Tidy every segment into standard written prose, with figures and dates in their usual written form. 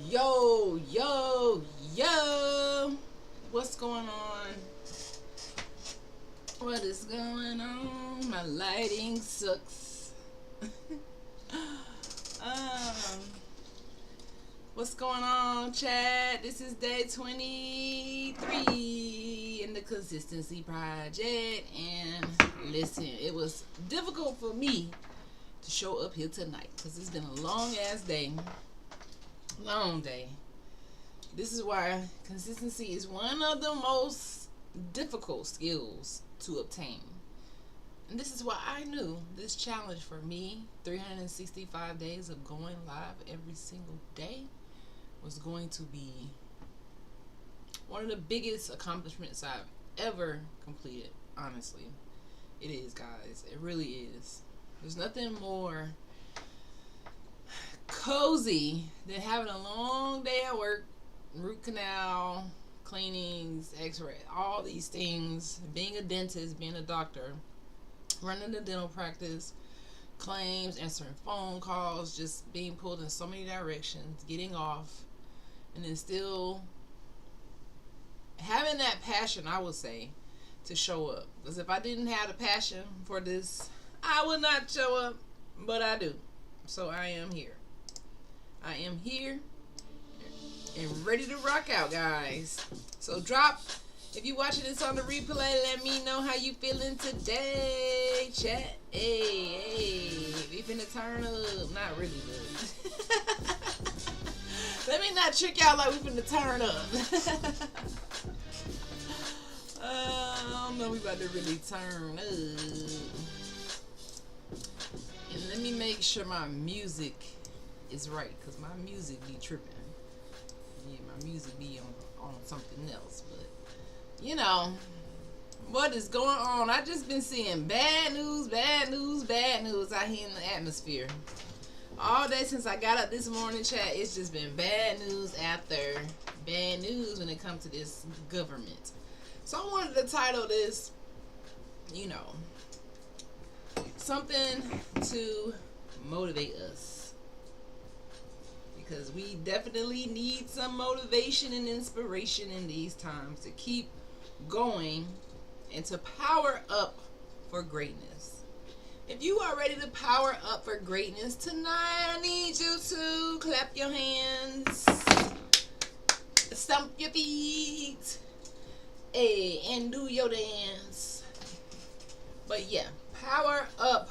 Yo, yo, yo. What's going on? What is going on? My lighting sucks. um, what's going on, Chad? This is day 23 in the Consistency Project. And listen, it was difficult for me to show up here tonight because it's been a long ass day. Long day. This is why consistency is one of the most difficult skills to obtain. And this is why I knew this challenge for me, 365 days of going live every single day, was going to be one of the biggest accomplishments I've ever completed. Honestly, it is, guys. It really is. There's nothing more cozy than having a long day at work, root canal, cleanings, x-ray, all these things, being a dentist, being a doctor, running a dental practice, claims, answering phone calls, just being pulled in so many directions, getting off, and then still having that passion, I would say, to show up. Because if I didn't have the passion for this, I would not show up, but I do. So I am here. I am here and ready to rock out, guys. So drop, if you're watching this on the replay, let me know how you feeling today. Chat. Hey, we finna turn up. Not really, but let me not trick y'all like we finna turn up. I don't know, we about to really turn up. And let me make sure my music is right, because my music be tripping. Yeah, my music be on something else. But you know what is going on. I just been seeing bad news out here in the atmosphere all day since I got up this morning. Chat, it's just been bad news after bad news when it comes to this government. So I wanted to title this, you know, something to motivate us. Because we definitely need some motivation and inspiration in these times to keep going and to power up for greatness. If you are ready to power up for greatness tonight, I need you to clap your hands, stomp your feet, and do your dance. But yeah, power up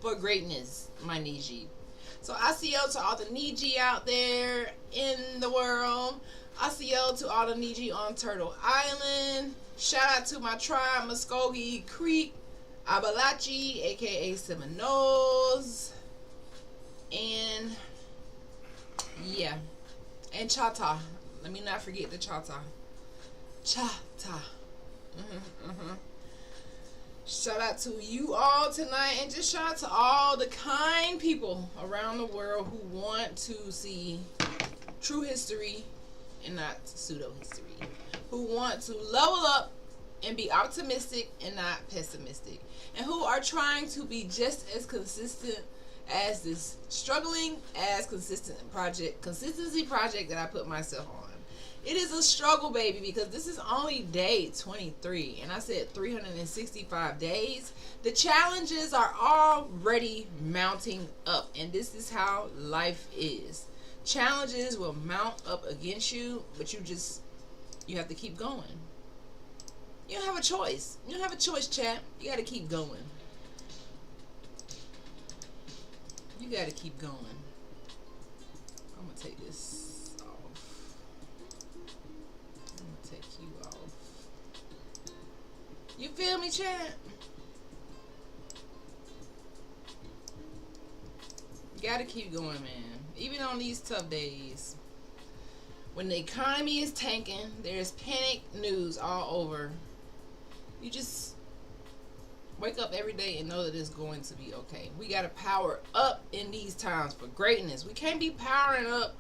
for greatness, my Niji. So ICO to all the Niji out there in the world. ICO to all the Niji on Turtle Island. Shout out to my tribe, Muskogee Creek, Abalachi, aka Seminoles. And yeah. And Chata. Let me not forget the Chata. Chata. Shout out to you all tonight, and just shout out to all the kind people around the world who want to see true history and not pseudo history, who want to level up and be optimistic and not pessimistic, and who are trying to be just as consistent as this struggling as consistency project that I put myself on. It is a struggle, baby, because this is only day 23, and I said 365 days. The challenges are already mounting up, and this is how life is. Challenges will mount up against you, but you have to keep going. You don't have a choice. You don't have a choice, chat. You got to keep going. You got to keep going. I'm going to take this. You feel me, chat? You gotta keep going, man. Even on these tough days. When the economy is tanking, there's panic news all over. You just wake up every day and know that it's going to be okay. We gotta power up in these times for greatness. We can't be powering up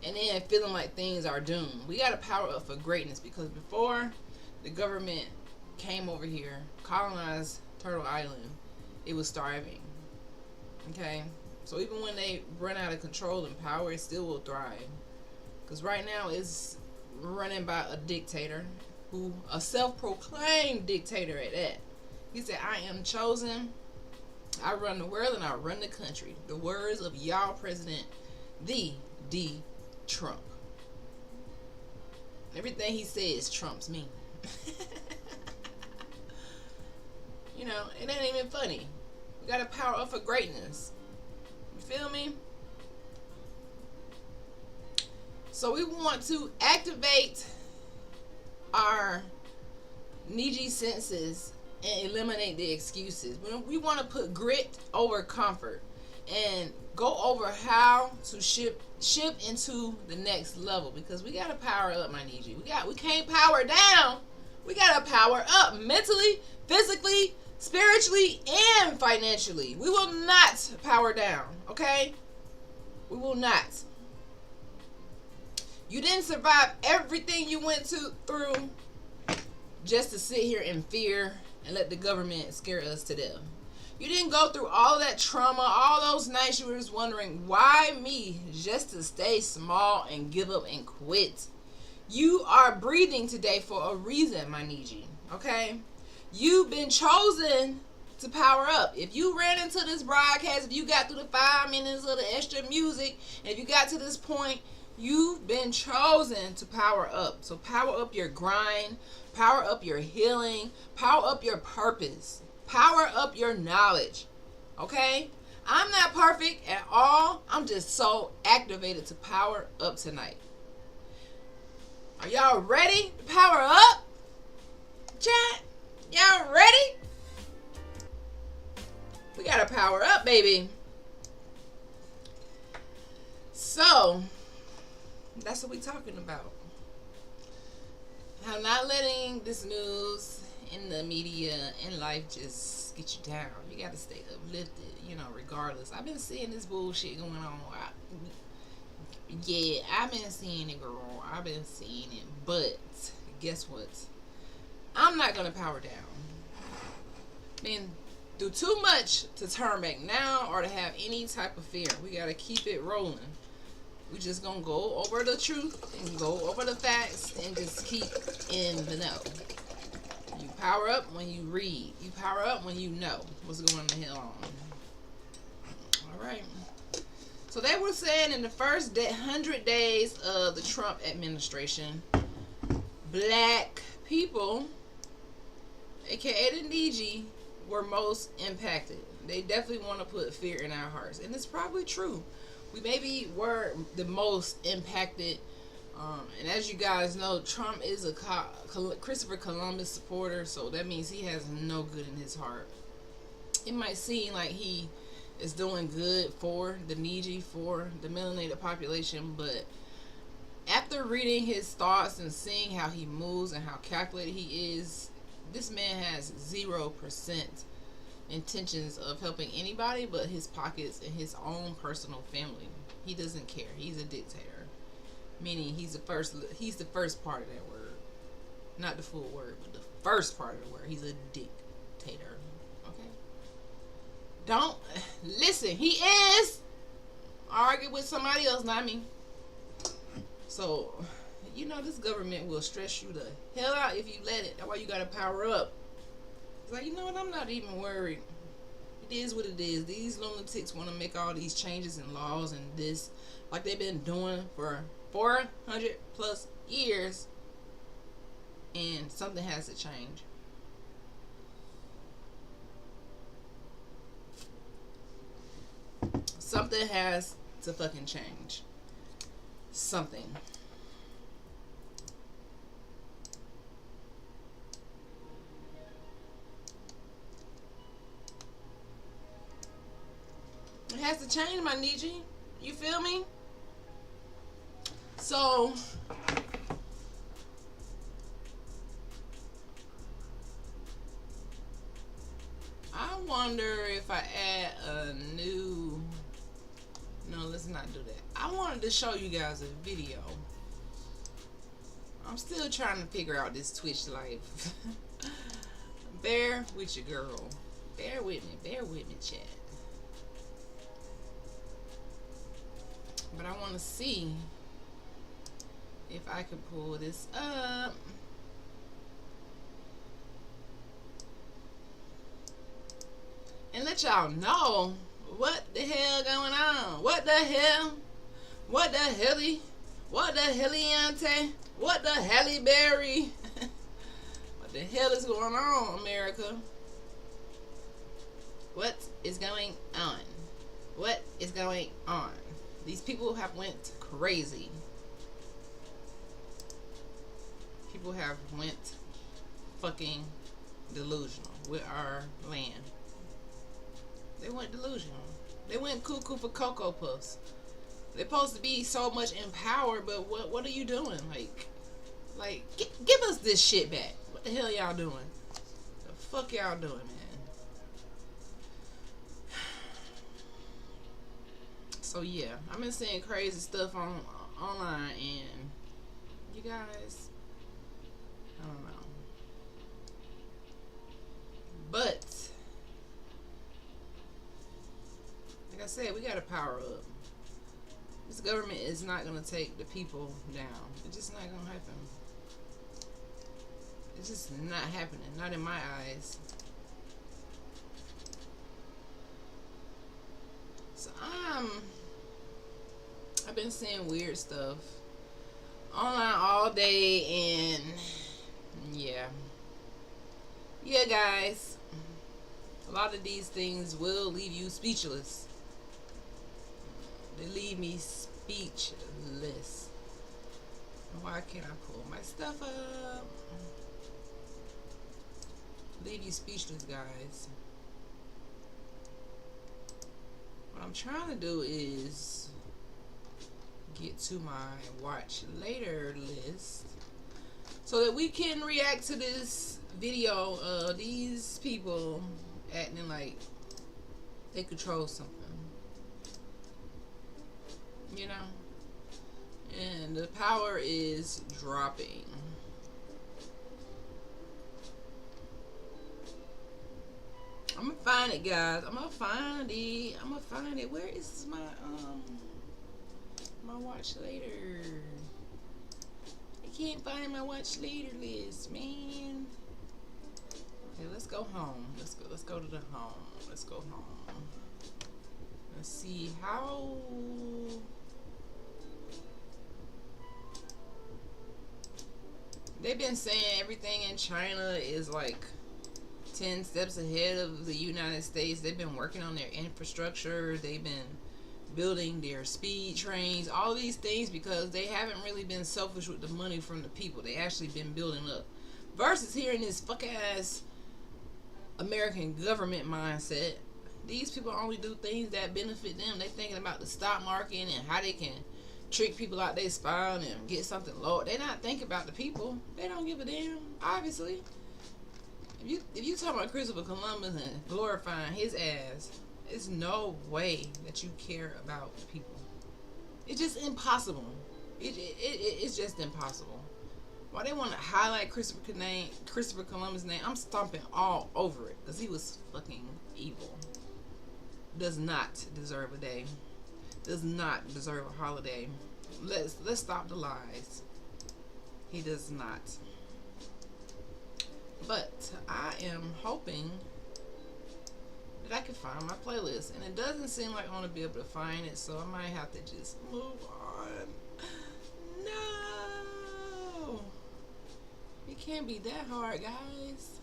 and then feeling like things are doomed. We gotta power up for greatness, because before the government came over here, colonized Turtle Island, it was starving. Okay? So even when they run out of control and power, it still will thrive. Because right now it's running by a dictator, who a self-proclaimed dictator at that. He said, I am chosen. I run the world and I run the country. The words of y'all president, the D. Trump. Everything he says trumps me. You know, it ain't even funny. We got to power up for greatness. You feel me? So we want to activate our Niji senses and eliminate the excuses. We want to put grit over comfort and go over how to shift into the next level, because we got to power up, my Niji. We can't power down. We got to power up mentally, physically, spiritually, and financially. We will not power down, okay? We will not. You didn't survive everything you went through just to sit here in fear and let the government scare us to death. You didn't go through all that trauma, all those nights you were just wondering, why me? Just to stay small and give up and quit. You are breathing today for a reason, my Niji, okay? You've been chosen to power up. If you ran into this broadcast, if you got through the 5 minutes of the extra music, and if you got to this point, you've been chosen to power up. So power up your grind, power up your healing, power up your purpose, power up your knowledge. Okay? I'm not perfect at all. I'm just so activated to power up tonight. Are y'all ready to power up? Chat? Y'all ready? We gotta power up, baby. So that's what we're talking about. How not letting this news in the media and life just get you down. You gotta stay uplifted, you know, regardless. I've been seeing this bullshit going on. I've been seeing it, girl. I've been seeing it. But guess what? I'm not gonna power down. Been through too much to turn back now or to have any type of fear. We gotta keep it rolling. We just gonna go over the truth and go over the facts and just keep in the know. You power up when you read. You power up when you know what's going the hell on. Alright. So they were saying in the first 100 days of the Trump administration, black people, aka the Niji, were most impacted. They definitely want to put fear in our hearts. And it's probably true. We maybe were the most impacted. And as you guys know, Trump is a Christopher Columbus supporter, so that means he has no good in his heart. It might seem like he is doing good for the Niji, for the melanated population, but after reading his thoughts and seeing how he moves and how calculated he is, this man has 0% intentions of helping anybody but his pockets and his own personal family. He doesn't care. He's a dictator, meaning he's the first part of that word, not the full word, but the first part of the word. He's a dictator. Okay, don't listen. He is. Argue with somebody else, not me. So you know this government will stress you the hell out if you let it. That's why you gotta power up. It's like, you know what, I'm not even worried. It is what it is. These lunatics want to make all these changes in laws and this, like they've been doing for 400 plus years, and something has to change. Something has to fucking change. Something. It has to change, my Niji. You feel me? So I wonder if I add a new... No, let's not do that. I wanted to show you guys a video. I'm still trying to figure out this Twitch life. Bear with your girl. Bear with me, chat. But I want to see If I could pull this up. And let y'all know what the hell going on. What the hell? What the helly? What the helliante? What the Halle Berry? What the hell is going on, America? What is going on? What is going on? These people have went crazy. People have went fucking delusional with our land. They went delusional. They went cuckoo for Cocoa Puffs. They're supposed to be so much in power, but what are you doing? Like give us this shit back. What the hell y'all doing? The fuck y'all doing, man? So yeah, I've been seeing crazy stuff online, and you guys, I don't know. But like I said, we gotta power up. This government is not gonna take the people down. It's just not gonna happen. It's just not happening. Not in my eyes. So I've been seeing weird stuff online all day, and yeah, guys, a lot of these things will leave you speechless. They leave me speechless. Why can't I pull my stuff up? Leave you speechless, guys. What I'm trying to do is get to my watch later list so that we can react to this video of these people acting like they control something, you know, and the power is dropping. I'm gonna find it, guys. I'm gonna find it. Where is my my watch later? I can't find my watch later list, man. Okay, let's go home. Let's go to the home. Let's go home. Let's see how. They've been saying everything in China is like 10 steps ahead of the United States. They've been working on their infrastructure. They've been building their speed trains, all these things, because they haven't really been selfish with the money from the people. They actually been building up. Versus here in this fuck ass American government mindset, these people only do things that benefit them. They thinking about the stock market and how they can trick people out their spine and get something low. They not thinking about the people. They don't give a damn, obviously. If you talk about Christopher Columbus and glorifying his ass, there's no way that you care about the people. It's just impossible. It's just impossible. Why they want to highlight Christopher Columbus' name? I'm stomping all over it because he was fucking evil. Does not deserve a day. Does not deserve a holiday. Let's stop the lies. He does not. But I am hoping that I can find my playlist, and it doesn't seem like I'm gonna be able to find it, so I might have to just move on. No, it can't be that hard, guys.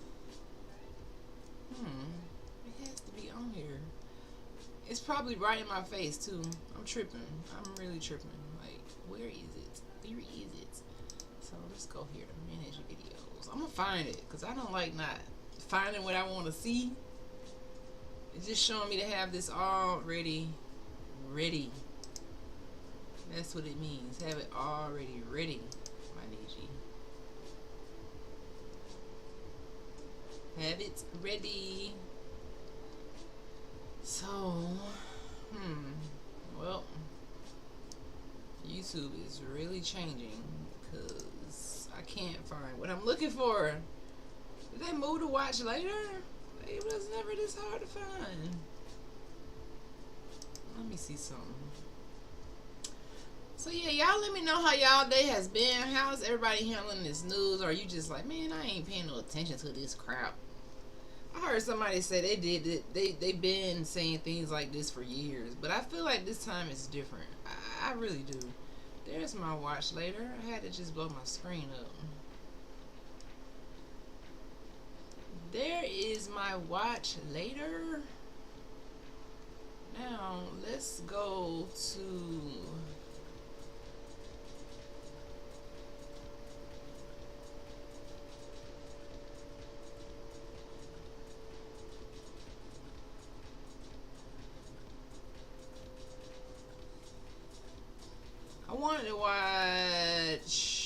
It has to be on here. It's probably right in my face too. I'm tripping. I'm really tripping. Like, where is it? Where is it? So let's go here to manage videos. I'm gonna find it because I don't like not finding what I want to see. It's just showing me to have this already ready. That's what it means. Have it already ready, my Niji. Have it ready. So, well, YouTube is really changing because I can't find what I'm looking for. Did they move to watch later? It was never this hard to find. Let me see something. So yeah, y'all let me know how y'all day has been. How's everybody handling this news? Or are you just like, man, I ain't paying no attention to this crap? I heard somebody say they did it. They've been saying things like this for years, but I feel like this time is different. I really do. There's my watch later. I had to just blow my screen up. There is my watch later. Now let's go to I wanted to watch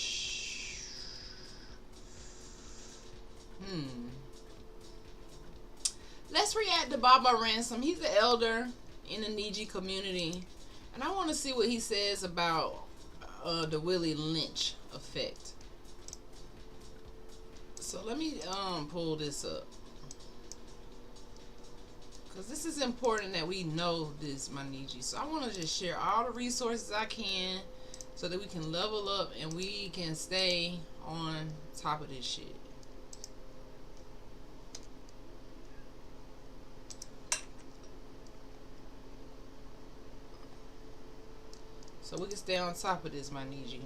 let's react to Baba Ransom. He's the elder in the Niji community, and I want to see what he says about the Willie Lynch effect. So let me pull this up, because this is important that we know this, my Niji. So I want to just share all the resources I can so that we can level up and we can stay on top of this shit. So we can stay on top of this, my Niji.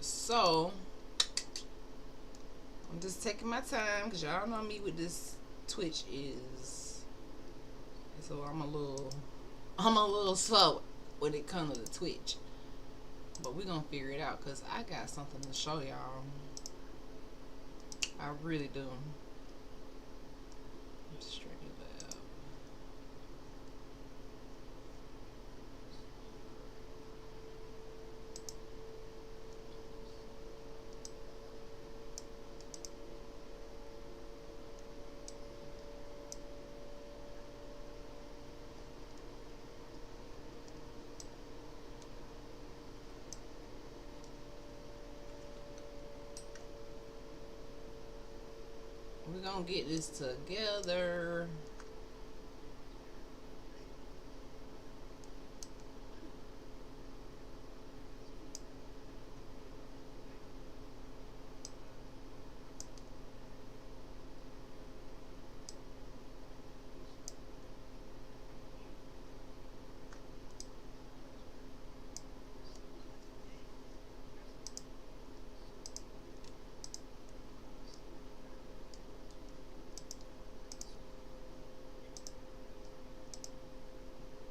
So I'm just taking my time because y'all know me with this Twitch is. So I'm a little slow when it comes to the Twitch. But we're gonna figure it out because I got something to show y'all. I really do. Straight up. We're gonna get this together.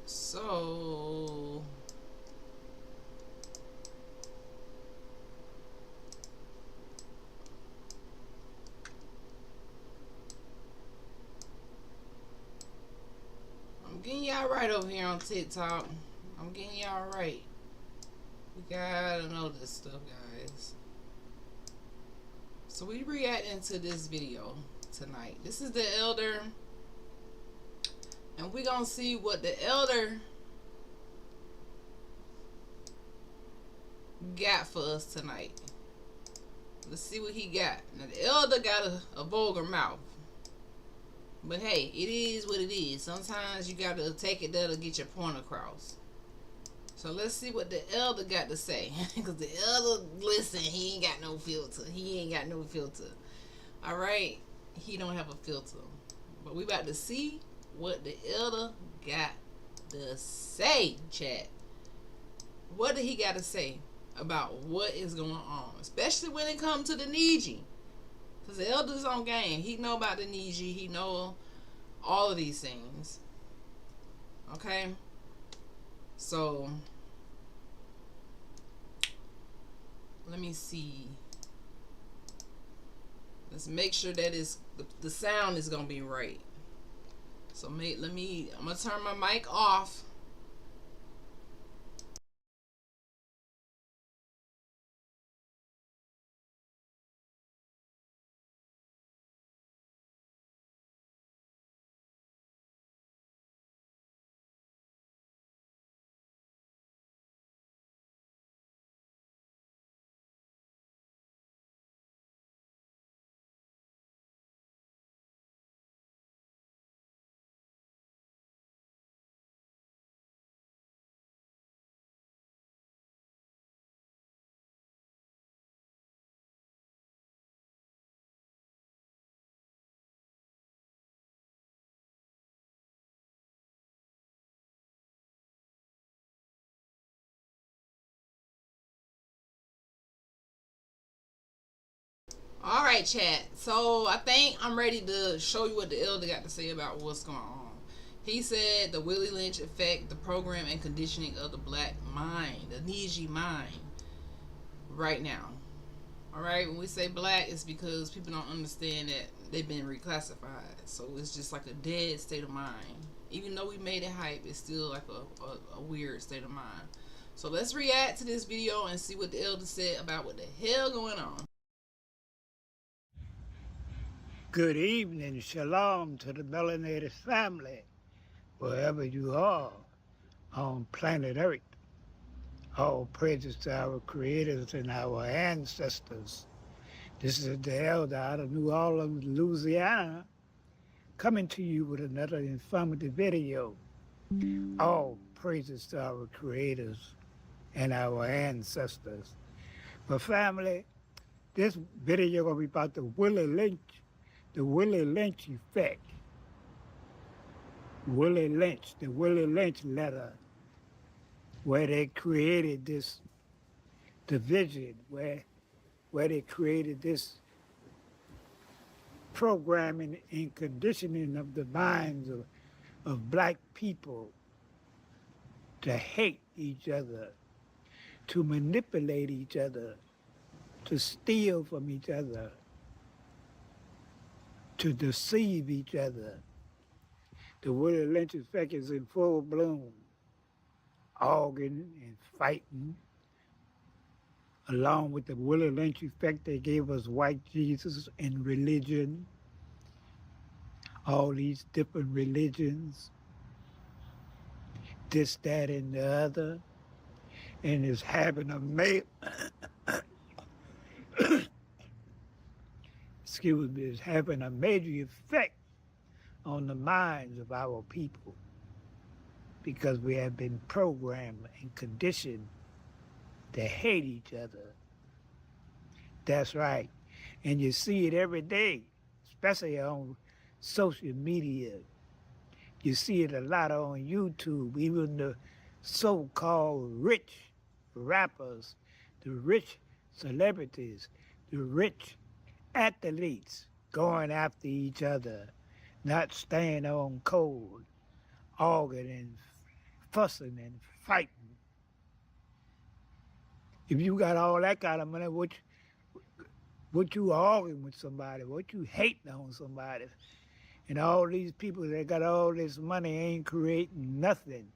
So I'm getting y'all right over here on TikTok. I'm getting y'all right. We gotta know this stuff, guys. So we reacting to this video tonight. This is the elder, and we gonna see what the elder got for us tonight. Let's see what he got. Now the elder got a vulgar mouth, but hey, it is what it is. Sometimes you gotta take it there to get your point across. So let's see what the elder got to say. Because the elder, listen, he ain't got no filter. He ain't got no filter. Alright? He don't have a filter. But we about to see what the elder got to say, chat. What did he got to say about what is going on? Especially when it comes to the Niji. Because the elder's on game. He know about the Niji. He know all of these things. Okay? So let me see. Let's make sure that the sound is gonna be right. So I'm gonna turn my mic off. All right, chat. So I think I'm ready to show you what the elder got to say about what's going on. He said the Willie Lynch effect, the program and conditioning of the black mind, the Niji mind, right now. All right, when we say black, it's because people don't understand that they've been reclassified. So it's just like a dead state of mind. Even though we made it hype, it's still like a weird state of mind. So let's react to this video and see what the elder said about what the hell going on. Good evening, shalom to the melanated family, wherever you are on planet Earth. All praises to our creators and our ancestors. This is the elder out of New Orleans, Louisiana, coming to you with another informative video. All praises to our creators and our ancestors. But family, this video will be about the Willie Lynch effect. Willie Lynch, the Willie Lynch letter, where they created this division, where they created this programming and conditioning of the minds of black people to hate each other, to manipulate each other, to steal from each other, to deceive each other. The Willie Lynch effect is in full bloom, arguing and fighting. Along with the Willie Lynch effect, they gave us white Jesus and religion, all these different religions, this, that, and the other, and it's having a it's having a major effect on the minds of our people because we have been programmed and conditioned to hate each other. That's right. And you see it every day, especially on social media. You see it a lot on YouTube, even the so-called rich rappers, the rich celebrities, the rich athletes going after each other, not staying on code, arguing and fussing and fighting. If you got all that kind of money, what you arguing with somebody, what you hating on somebody. And all these people that got all this money ain't creating nothing.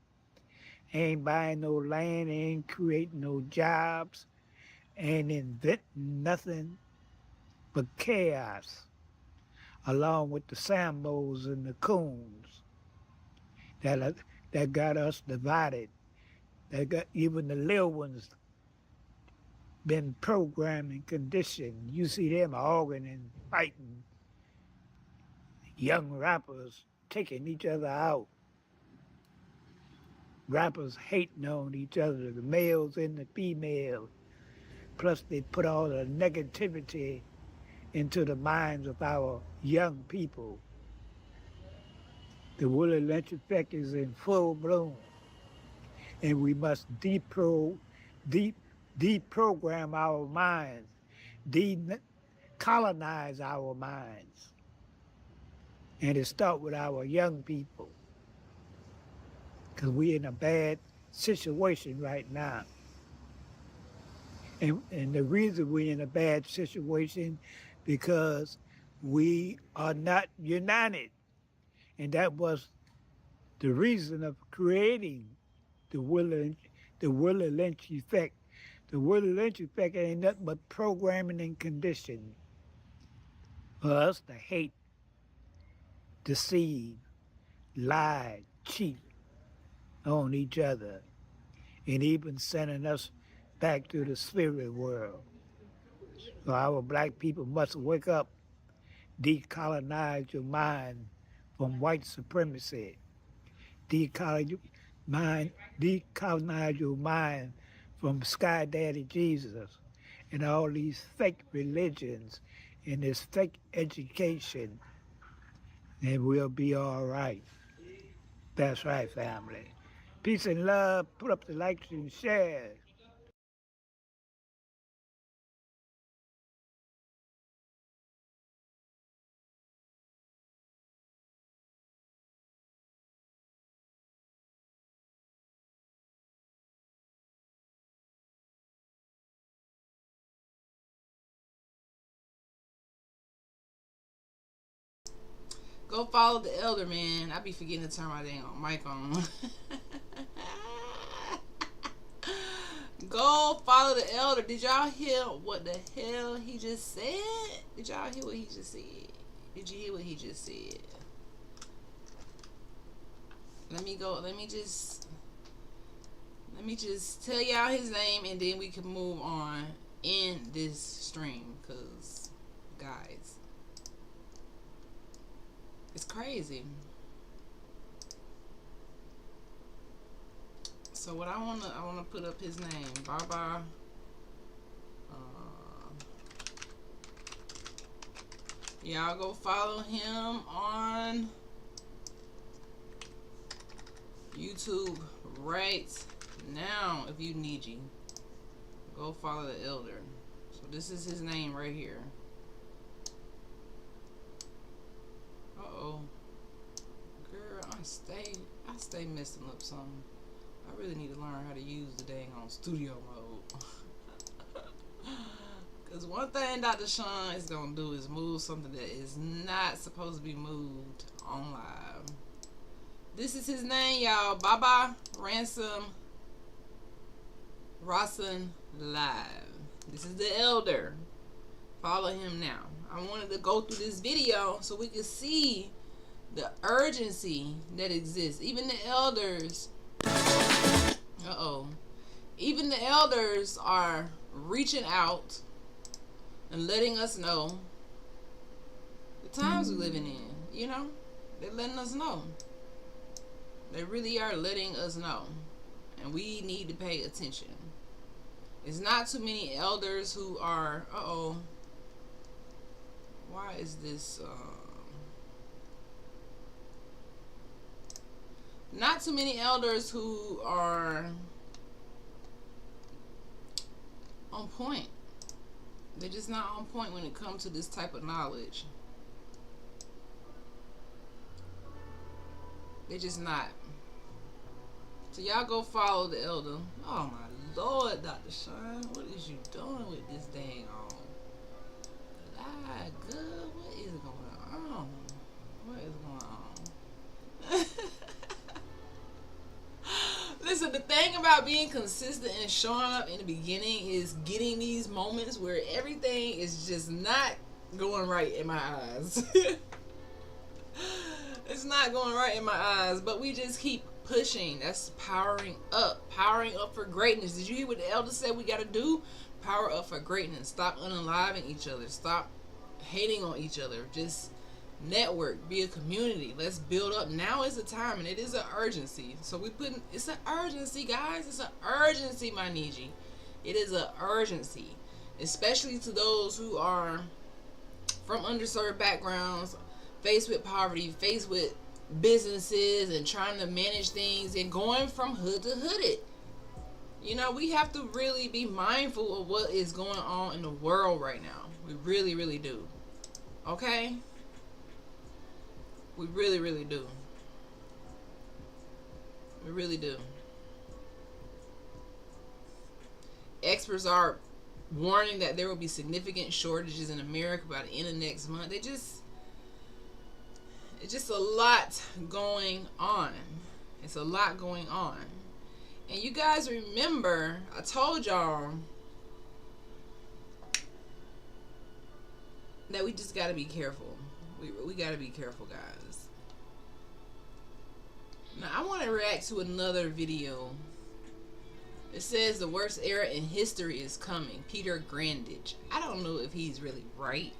Ain't buying no land, ain't creating no jobs, ain't inventing nothing but chaos, along with the Sambos and the Coons that got us divided. That got even the little ones been programmed and conditioned. You see them arguing and fighting. Young rappers taking each other out. Rappers hating on each other, the males and the females. Plus they put all the negativity into the minds of our young people. The Willie Lynch effect is in full bloom. And we must deprogram our minds, decolonize our minds. And it starts with our young people. Because we're in a bad situation right now. And the reason we're in a bad situation because we are not united. And that was the reason of creating the Willie Lynch effect. The Willie Lynch effect ain't nothing but programming and conditioning for us to hate, deceive, lie, cheat on each other, and even sending us back to the spirit world. So our black people must wake up, decolonize your mind from white supremacy, decolonize your mind from Sky Daddy Jesus and all these fake religions and this fake education, and we'll be all right. That's right, family. Peace and love. Put up the likes and shares. Go follow the elder, man. I be forgetting to turn my dang mic on. Go follow the elder. Did y'all hear what the hell he just said? Did y'all hear what he just said? Did you hear what he just said? Let me just tell y'all his name, and then we can move on in this stream, because guys, it's crazy. So what I wanna put up his name, Baba. Y'all go follow him on YouTube right now if you need you. Go follow the elder. So this is his name right here. Uh-oh. Girl, I stay messing up something. I really need to learn how to use the dang on studio mode. Because one thing Dr. Sean is going to do is move something that is not supposed to be moved on live. This is his name, y'all. Baba Ransom Rawson Live. This is the elder. Follow him now. I wanted to go through this video so we could see the urgency that exists. Even the elders, even the elders are reaching out and letting us know the times we're living in. You know, they're letting us know. They really are letting us know, and we need to pay attention. It's not too many elders who are, why is this, not too many elders who are on point. They're just not on point when it comes to this type of knowledge. They're just not. So y'all go follow the elder. Oh my Lord, Dr. Sean, what is you doing with this dang on? Live good. What is going on? What is going on? Listen, the thing about being consistent and showing up in the beginning is getting these moments where everything is just not going right in my eyes. It's not going right in my eyes, but we just keep pushing. That's powering up for greatness. Did you hear what the elder said we got to do? Power up for greatness. Stop unaliving each other. Stop hating on each other. Just network, be a community. Let's build up. Now is the time, and it is an urgency. So it's an urgency, guys. It's an urgency, my Niji. It is an urgency, especially to those who are from underserved backgrounds, faced with poverty, faced with businesses and trying to manage things and going from hood to hooded. You know, we have to really be mindful of what is going on in the world right now. We really, really do. Okay? We really, really do. We really do. Experts are warning that there will be significant shortages in America by the end of next month. It's just a lot going on. It's a lot going on. And you guys remember, I told y'all that we just got to be careful. We got to be careful, guys. Now, I want to react to another video. It says the worst era in history is coming. Peter Grandage. I don't know if he's really right.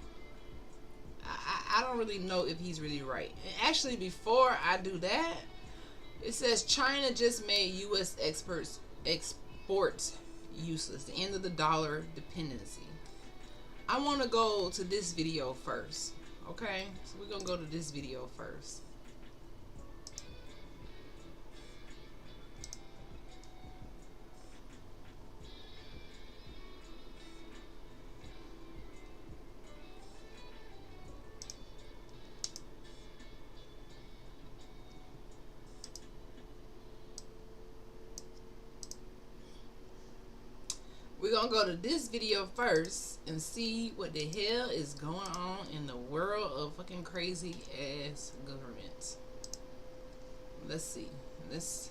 I don't really know if he's really right. And actually, before I do that, it says China just made U.S. exports useless. The end of the dollar dependency. I want to go to this video first. Okay? So we're going to go to this video first. We're gonna go to this video first and see what the hell is going on in the world of fucking crazy ass government. Let's see. Let's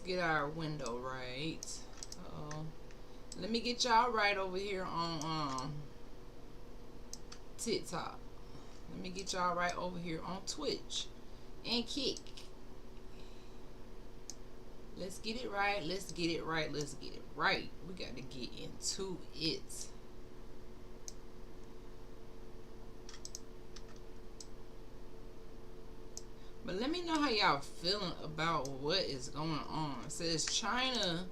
get our window right. Let me get y'all right over here on TikTok. Let me get y'all right over here on Twitch and Kick. Let's get it right. Let's get it right. Let's get it right. We got to get into it. But let me know how y'all feeling about what is going on. It says China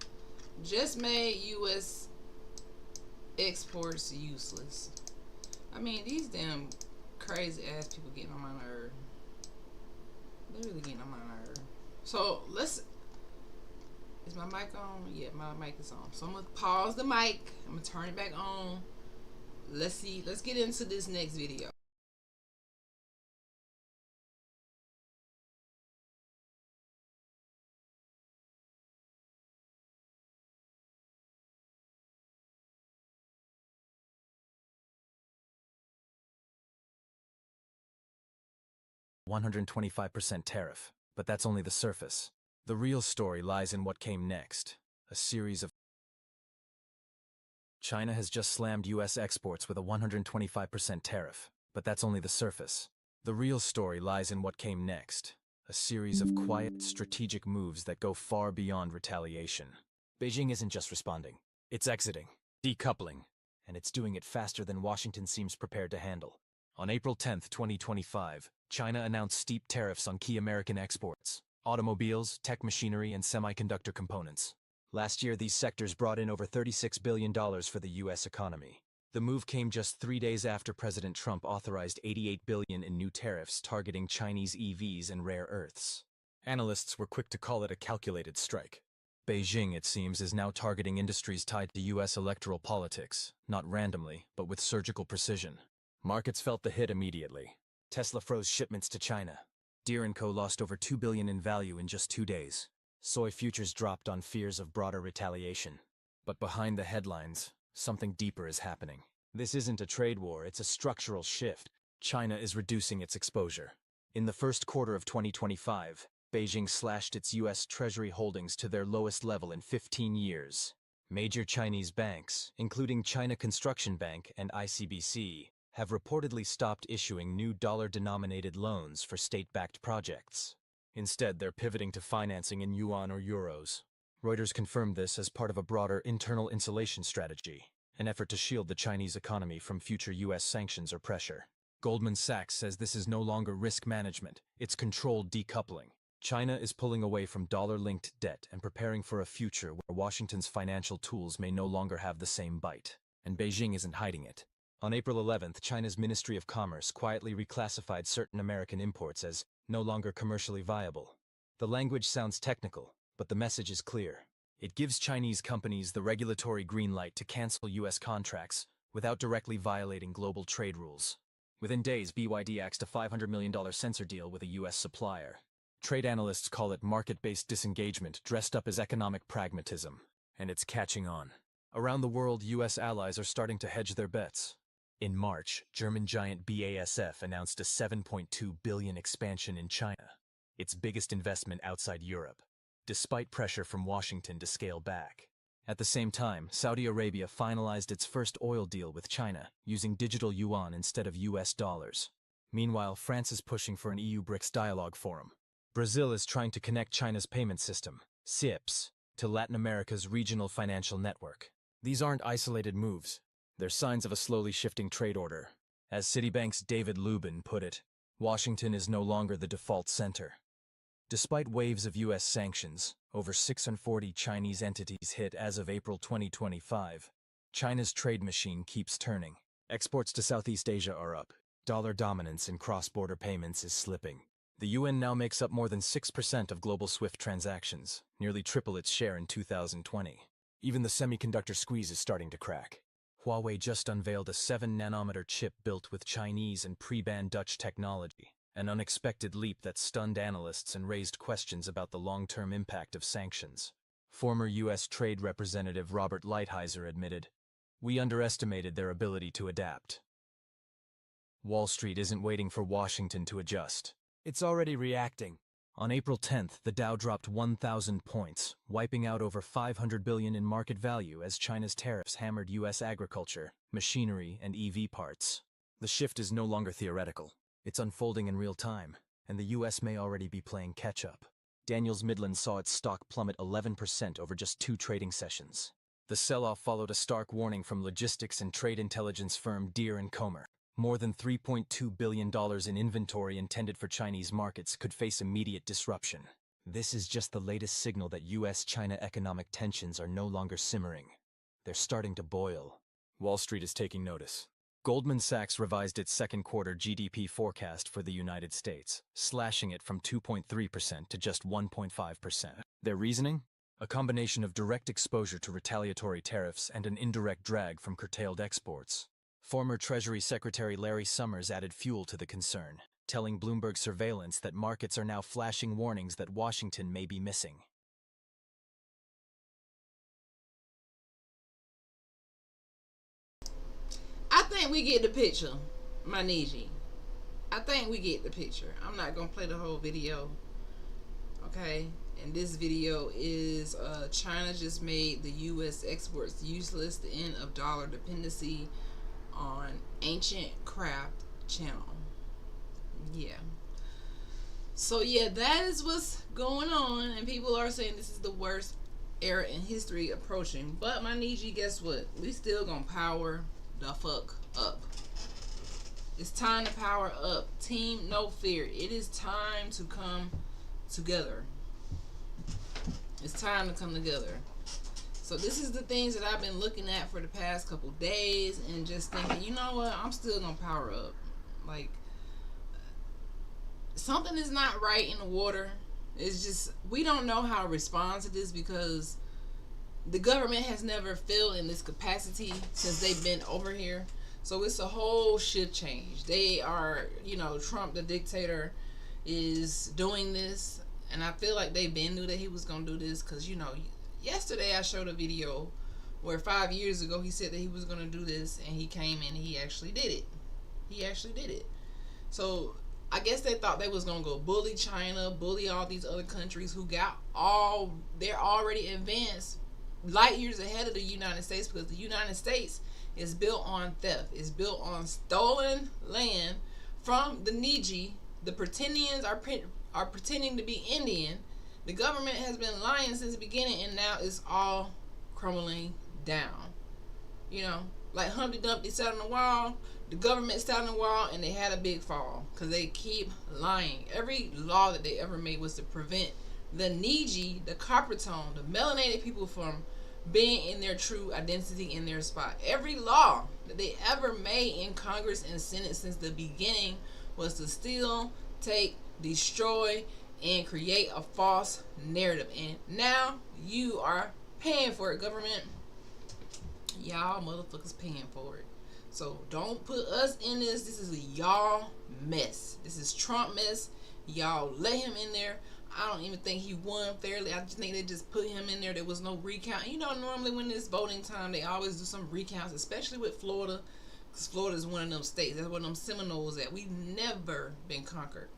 just made U.S. exports useless. I mean, these damn crazy ass people getting on my nerve. They're really getting on my nerve. So let's. Is my mic on? Yeah, my mic is on. So I'm gonna pause the mic. I'm gonna turn it back on. Let's see. Let's get into this next video. $125% tariff, but that's only the surface. The real story lies in what came next, a series of China has just slammed U.S. exports with a 125% tariff, but that's only the surface. The real story lies in what came next, a series of quiet, strategic moves that go far beyond retaliation. Beijing isn't just responding, it's exiting, decoupling, and it's doing it faster than Washington seems prepared to handle. On April 10, 2025, China announced steep tariffs on key American exports: automobiles, tech machinery, and semiconductor components. Last year, these sectors brought in over $36 billion for the U.S. economy. The move came just 3 days after President Trump authorized $88 billion in new tariffs targeting Chinese EVs and rare earths. Analysts were quick to call it a calculated strike. Beijing, it seems, is now targeting industries tied to U.S. electoral politics, not randomly, but with surgical precision. Markets felt the hit immediately. Tesla froze shipments to China. Deere & Co. lost over $2 billion in value in just 2 days. Soy futures dropped on fears of broader retaliation. But behind the headlines, something deeper is happening. This isn't a trade war, it's a structural shift. China is reducing its exposure. In the first quarter of 2025, Beijing slashed its U.S. Treasury holdings to their lowest level in 15 years. Major Chinese banks, including China Construction Bank and ICBC, have reportedly stopped issuing new dollar-denominated loans for state-backed projects. Instead, they're pivoting to financing in yuan or euros. Reuters confirmed this as part of a broader internal insulation strategy, an effort to shield the Chinese economy from future U.S. sanctions or pressure. Goldman Sachs says this is no longer risk management, it's controlled decoupling. China is pulling away from dollar-linked debt and preparing for a future where Washington's financial tools may no longer have the same bite. And Beijing isn't hiding it. On April 11th, China's Ministry of Commerce quietly reclassified certain American imports as no longer commercially viable. The language sounds technical, but the message is clear. It gives Chinese companies the regulatory green light to cancel U.S. contracts without directly violating global trade rules. Within days, BYD axed a $500 million sensor deal with a U.S. supplier. Trade analysts call it market-based disengagement dressed up as economic pragmatism, and it's catching on. Around the world, U.S. allies are starting to hedge their bets. In March, German giant BASF announced a $7.2 billion expansion in China, its biggest investment outside Europe, despite pressure from Washington to scale back. At the same time, Saudi Arabia finalized its first oil deal with China, using digital yuan instead of US dollars. Meanwhile, France is pushing for an EU BRICS dialogue forum. Brazil is trying to connect China's payment system, CIPS, to Latin America's regional financial network. These aren't isolated moves. They're signs of a slowly shifting trade order. As Citibank's David Lubin put it, Washington is no longer the default center. Despite waves of U.S. sanctions, over 640 Chinese entities hit as of April 2025. China's trade machine keeps turning. Exports to Southeast Asia are up. Dollar dominance in cross-border payments is slipping. The yuan now makes up more than 6% of global SWIFT transactions, nearly triple its share in 2020. Even the semiconductor squeeze is starting to crack. Huawei just unveiled a 7-nanometer chip built with Chinese and pre-banned Dutch technology, an unexpected leap that stunned analysts and raised questions about the long-term impact of sanctions. Former U.S. Trade Representative Robert Lighthizer admitted, "We underestimated their ability to adapt." Wall Street isn't waiting for Washington to adjust. It's already reacting. On April 10th, the Dow dropped 1,000 points, wiping out over $500 billion in market value as China's tariffs hammered U.S. agriculture, machinery, and EV parts. The shift is no longer theoretical. It's unfolding in real time, and the U.S. may already be playing catch-up. Daniels Midland saw its stock plummet 11% over just 2 trading sessions. The sell-off followed a stark warning from logistics and trade intelligence firm Deere & Comer. More than $3.2 billion in inventory intended for Chinese markets could face immediate disruption. This is just the latest signal that U.S.-China economic tensions are no longer simmering. They're starting to boil. Wall Street is taking notice. Goldman Sachs revised its second quarter GDP forecast for the United States, slashing it from 2.3% to just 1.5%. Their reasoning? A combination of direct exposure to retaliatory tariffs and an indirect drag from curtailed exports. Former Treasury Secretary Larry Summers added fuel to the concern, telling Bloomberg Surveillance that markets are now flashing warnings that Washington may be missing. I think we get the picture, my Niji. I think we get the picture. I'm not going to play the whole video. Okay? And this video is China just made the U.S. exports useless, the end of dollar dependency on Ancient Craft channel. Yeah. So yeah, that is what's going on. And people are saying this is the worst era in history approaching. But my Niji, guess what? We still gonna power the fuck up. It's time to power up. Team No Fear. It is time to come together. It's time to come together. So this is the things that I've been looking at for the past couple days and just thinking, you know what? I'm still gonna power up. Like, something is not right in the water. It's just, we don't know how to respond to this because the government has never failed in this capacity since they've been over here. So it's a whole shift change. They are, you know, Trump, the dictator, is doing this. And I feel like they been knew that he was going to do this because, you know, yesterday I showed a video where 5 years ago he said that he was going to do this and he came in and he actually did it. He actually did it. So I guess they thought they was going to go bully China, bully all these other countries who got they're already advanced light years ahead of the United States because the United States is built on theft. It's built on stolen land from the Niji. The pretendians are pretending to be Indian. The government has been lying since the beginning and now it's all crumbling down. You know, like Humpty Dumpty sat on the wall, the government sat on the wall and they had a big fall because they keep lying. Every law that they ever made was to prevent the Niji, the copper tone, the melanated people from being in their true identity in their spot. Every law that they ever made in Congress and Senate since the beginning was to steal, take, destroy, and create a false narrative. And now you are paying for it, government. Y'all motherfuckers paying for it. So don't put us in this. This is a y'all mess. This is Trump mess. Y'all let him in there. I don't even think he won fairly. I just think they just put him in there. There was no recount. You know, normally when it's voting time, they always do some recounts, especially with Florida, because Florida is one of them states. That's one of them Seminoles that we've never been conquered.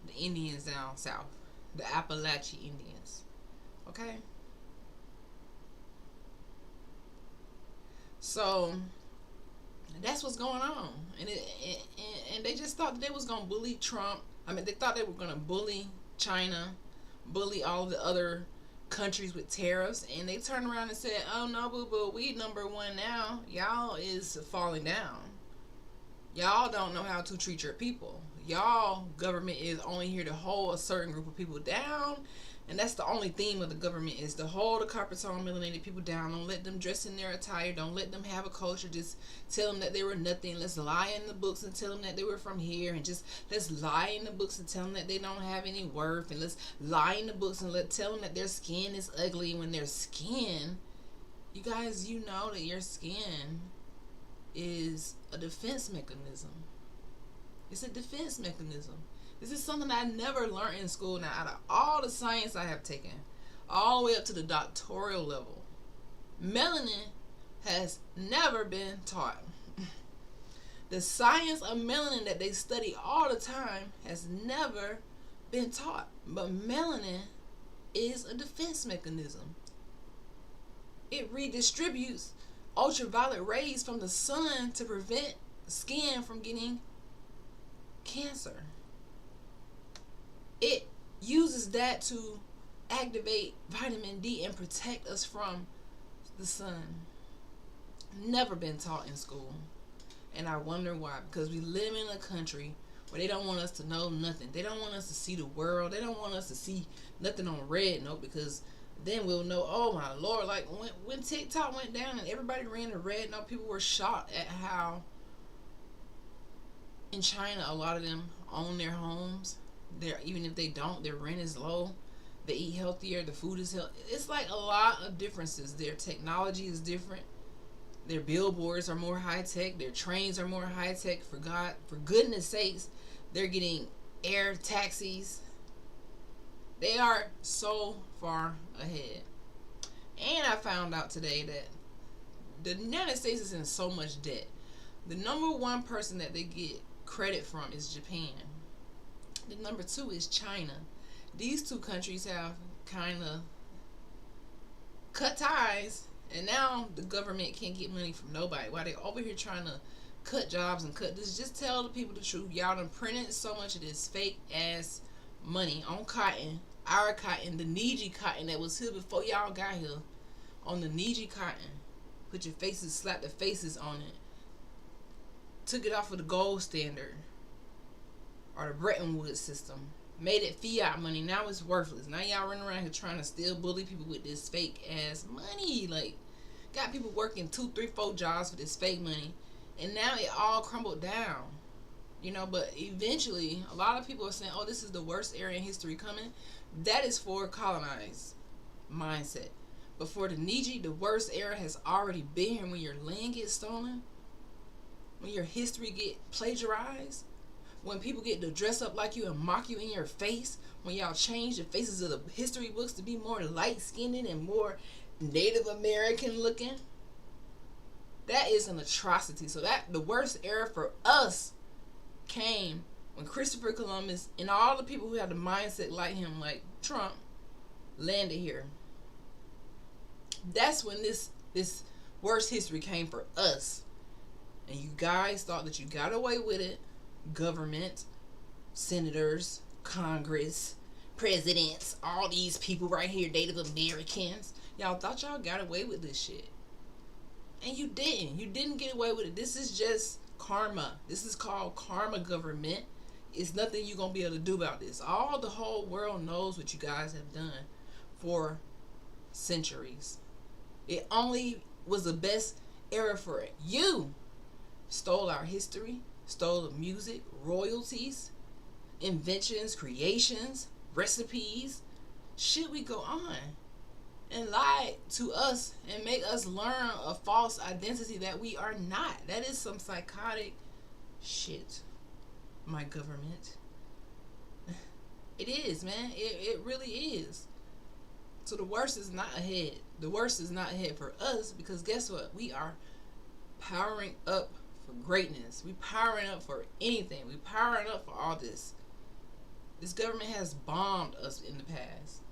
The Indians down south, the Appalachian Indians. Okay. So that's what's going on, and they just thought that they was gonna bully Trump. I mean, they thought they were gonna bully China, bully all the other countries with tariffs, and they turned around and said, "Oh no, boo boo, we number one now. Y'all is falling down. Y'all don't know how to treat your people. Y'all government is only here to hold a certain group of people down." And that's the only theme of the government, is to hold the copper tone melanated people down. Don't let them dress in their attire. Don't let them have a culture. Just tell them that they were nothing. Let's lie in the books and tell them that they were from here. And just let's lie in the books and tell them that they don't have any worth. And let's lie in the books and tell them that their skin is ugly. When their skin, you guys, you know that your skin is a defense mechanism. It's a defense mechanism. This is something I never learned in school. Now, out of all the science I have taken, all the way up to the doctoral level. Melanin has never been taught. The science of melanin that they study all the time has never been taught. But melanin is a defense mechanism. It redistributes ultraviolet rays from the sun to prevent skin from getting cancer. It uses that to activate vitamin D and protect us from the sun. Never been taught in school. And I wonder why. Because we live in a country where they don't want us to know nothing. They don't want us to see the world. They don't want us to see nothing on red note, because then we'll know, oh my Lord, like when TikTok went down and everybody ran the red note, people were shocked at how in China a lot of them own their homes. Even if they don't, their rent is low. They eat healthier. The food is healthy. It's like a lot of differences. Their technology is different. Their billboards are more high tech. Their trains are more high tech. For goodness sakes, they're getting air taxis. They are so far ahead. And I found out today that the United States is in so much debt. The number one person that they get credit from is Japan. The number two is China. These two countries have kind of cut ties, and now the government can't get money from nobody. While they over here trying to cut jobs and cut this, just tell the people the truth. Y'all done printed so much of this fake ass money on cotton, our cotton, the Niji cotton that was here before y'all got here, on the Niji cotton. Put your faces, slap the faces on it. Took it off of the gold standard or the Bretton Woods system. Made it fiat money. Now it's worthless. Now y'all running around here trying to still bully people with this fake ass money. Like, got people working 2, 3, 4 jobs for this fake money, and now it all crumbled down. You know, but eventually a lot of people are saying, oh, this is the worst era in history coming. That is for colonized mindset. But for the Niji, the worst era has already been here. When your land gets stolen, when your history get plagiarized, when people get to dress up like you and mock you in your face, when y'all change the faces of the history books to be more light-skinned and more Native American looking, that is an atrocity. So that the worst era for us came when Christopher Columbus and all the people who have the mindset like him, like Trump, landed here. That's when this worst history came for us. And you guys thought that you got away with it. Government, senators, Congress, presidents, all these people right here, Native Americans. Y'all thought y'all got away with this shit. And you didn't. You didn't get away with it. This is just karma. This is called karma government. It's nothing you're going to be able to do about this. All the whole world knows what you guys have done for centuries. It only was the best era for it. You stole our history, stole the music, royalties, inventions, creations, recipes. Should we go on and lie to us and make us learn a false identity that we are not? That is some psychotic shit, my government. It is, man. It really is. So the worst is not ahead. The worst is not ahead for us, because guess what? We are powering up for greatness. We powering up for anything. We powering up for all this. This government has bombed us in the past.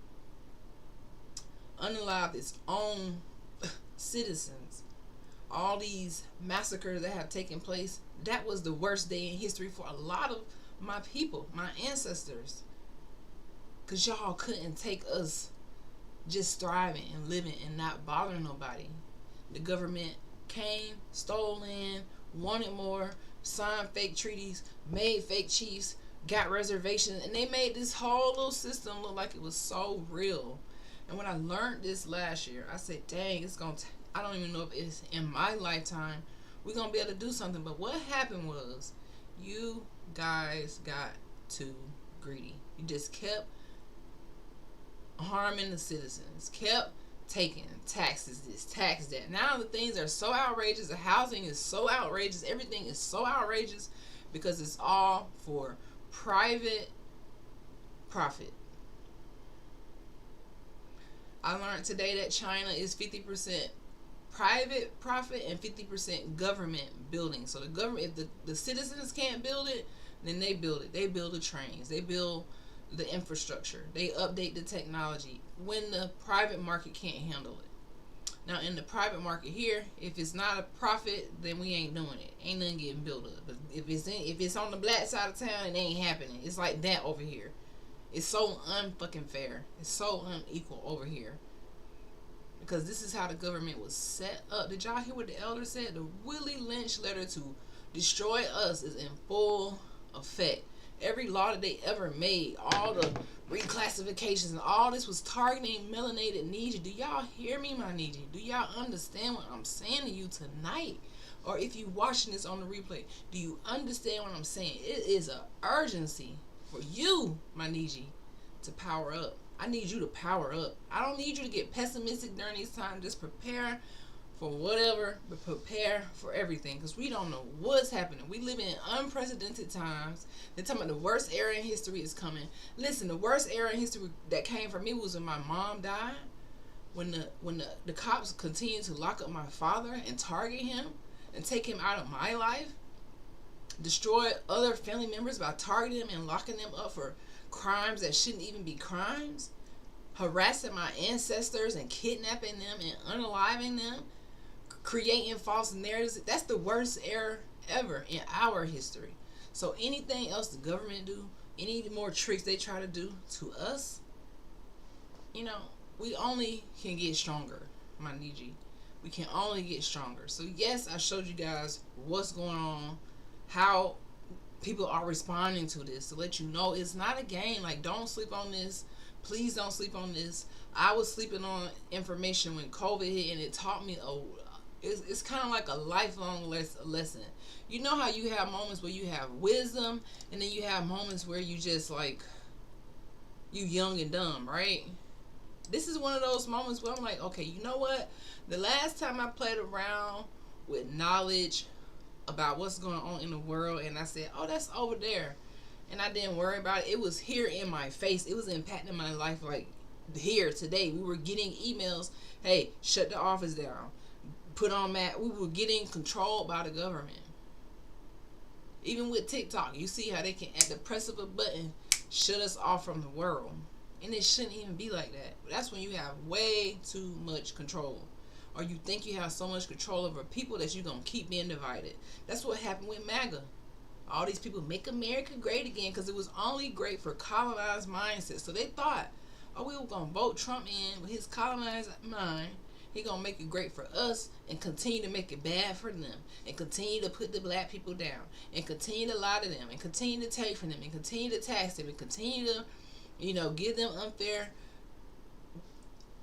Unalived its own citizens. All these massacres that have taken place, that was the worst day in history for a lot of my people, my ancestors. Because y'all couldn't take us just thriving and living and not bothering nobody. The government came, stole land, wanted more, signed fake treaties, made fake chiefs, got reservations, and they made this whole little system look like it was so real. And when I learned this last year, I said, dang, it's going to, I don't even know if it's in my lifetime we're going to be able to do something. But what happened was, you guys got too greedy. You just kept harming the citizens, kept taking taxes, this, tax that. Now the things are so outrageous. The housing is so outrageous. Everything is so outrageous because it's all for private profit. I learned today that China is 50% private profit and 50% government building. So the government, if the citizens can't build it, then they build it. They build the trains. They build the infrastructure. They update the technology when the private market can't handle it. Now in the private market here, if it's not a profit, then we ain't doing it. Ain't nothing getting built up. But if it's on the black side of town, it ain't happening. It's like that over here. It's so unfucking fair. It's so unequal over here. Because this is how the government was set up. Did y'all hear what the elder said? The Willie Lynch letter to destroy us is in full effect. Every law that they ever made, all the reclassifications and all this was targeting melanated Niji. Do y'all hear me, my Niji? Do y'all understand what I'm saying to you tonight? Or if you watching this on the replay, do you understand what I'm saying? It is an urgency for you, my Niji, to power up. I need you to power up. I don't need you to get pessimistic during these times. Just prepare for whatever, but prepare for everything, because we don't know what's happening. We live in unprecedented times. They're talking about the worst era in history is coming. Listen, the worst era in history that came for me was when my mom died. When the cops continued to lock up my father and target him and take him out of my life, destroy other family members by targeting them and locking them up for crimes that shouldn't even be crimes, harassing my ancestors and kidnapping them and unaliving them, creating false narratives. That's the worst era ever in our history. So anything else the government do, any more tricks they try to do to us, we only can get stronger, my Niji. We can only get stronger. So yes, I showed you guys what's going on, how people are responding to this, to let you know it's not a game. Like, don't sleep on this. Please don't sleep on this. I was sleeping on information when COVID hit, and it taught me it's kind of like a lifelong lesson. You know how you have moments where you have wisdom, and then you have moments where you just like, you young and dumb, right? This is one of those moments where I'm like, okay, you know what? The last time I played around with knowledge about what's going on in the world, and I said, oh, that's over there, and I didn't worry about it. It was here in my face. It was impacting my life. Like here today, we were getting emails, hey, shut the office down, put on mat. We were getting controlled by the government. Even with TikTok, you see how they can, at the press of a button, shut us off from the world. And it shouldn't even be like that. But that's when you have way too much control. Or you think you have so much control over people that you're going to keep being divided. That's what happened with MAGA. All these people make America great again, because it was only great for colonized mindsets. So they thought, oh, we were going to vote Trump in with his colonized mind. He going to make it great for us and continue to make it bad for them. And continue to put the black people down. And continue to lie to them. And continue to take from them. And continue to tax them. And continue to, give them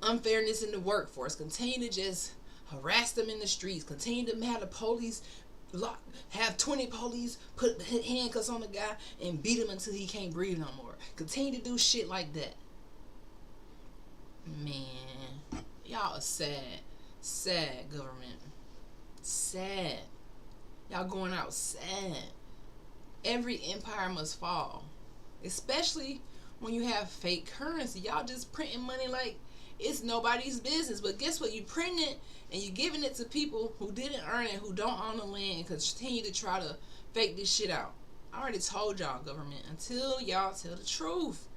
unfairness in the workforce. Continue to just harass them in the streets. Continue to have the police have 20 police put handcuffs on the guy and beat him until he can't breathe no more. Continue to do shit like that. Man, y'all are sad government. Sad. Y'all going out sad. Every empire must fall, especially when you have fake currency. Y'all just printing money like it's nobody's business. But guess what? You print it and you giving it to people who didn't earn it, who don't own the land, and continue to try to fake this shit out. I already told y'all, government, until y'all tell the truth,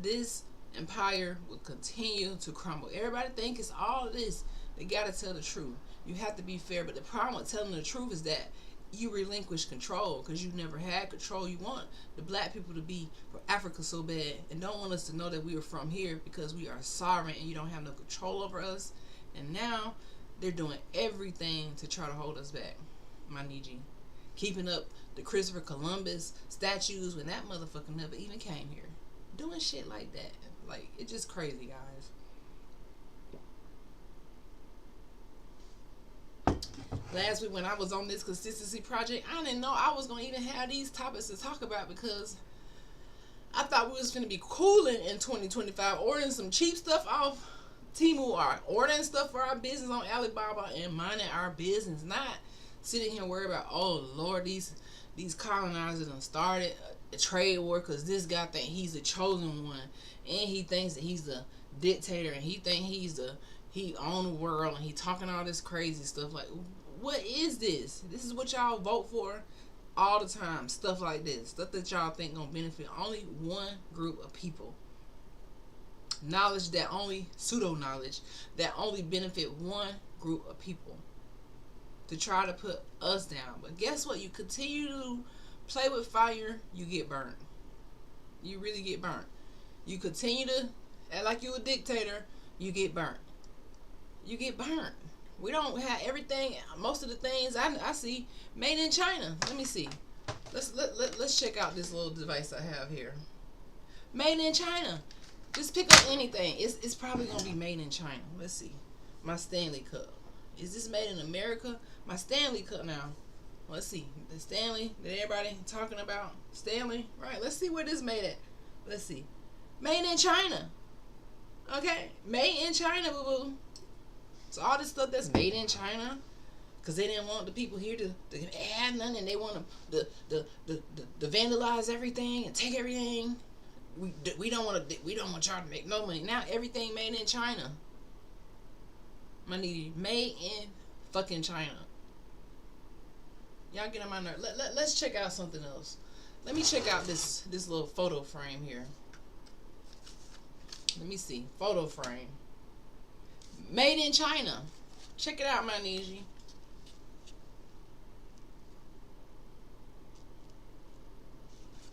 this empire will continue to crumble. Everybody think it's all of this. They gotta tell the truth. You have to be fair. But the problem with telling the truth is that you relinquish control, because you never had control. You want the black people to be for Africa so bad, and don't want us to know that we are from here, because we are sovereign and you don't have no control over us. And now they're doing everything to try to hold us back, my Niji. Keeping up the Christopher Columbus statues when that motherfucker never even came here. Doing shit like that. Like, it's just crazy, guys. Last week when I was on this consistency project, I didn't know I was going to even have these topics to talk about, because I thought we was going to be cooling in 2025, ordering some cheap stuff off Temu, or ordering stuff for our business on Alibaba and minding our business, not sitting here worried about, oh Lord, these colonizers done started a trade war because this guy thinks he's the chosen one, and he thinks that he's the dictator and he think he own the world and he talking all this crazy stuff. Like, what is this? This is what y'all vote for all the time. Stuff like this. Stuff that y'all think gonna benefit only one group of people. Knowledge that only, pseudo knowledge that only benefit one group of people, to try to put us down. But guess what? You continue to play with fire, you get burnt. You really get burnt. You continue to act like you a dictator, you get burnt. You get burnt. We don't have everything. Most of the things I see made in China. Let me see. Let's check out this little device I have here. Made in China. Just pick up anything. It's probably gonna be made in China. Let's see. My Stanley cup. Is this made in America? My Stanley cup now. Let's see. The Stanley that everybody talking about. Stanley, right? Let's see where this made at. Let's see. Made in China. Okay, made in China, boo boo. So all this stuff that's made in China, because they didn't want the people here to add nothing, and they want to vandalize everything and take everything. We don't want y'all to make no money. Now everything made in China. Money made in fucking China. Y'all get on my nerve. Let's check out something else. Let me check out this little photo frame here. Let me see. Photo frame. Made in China. Check it out, my Niji.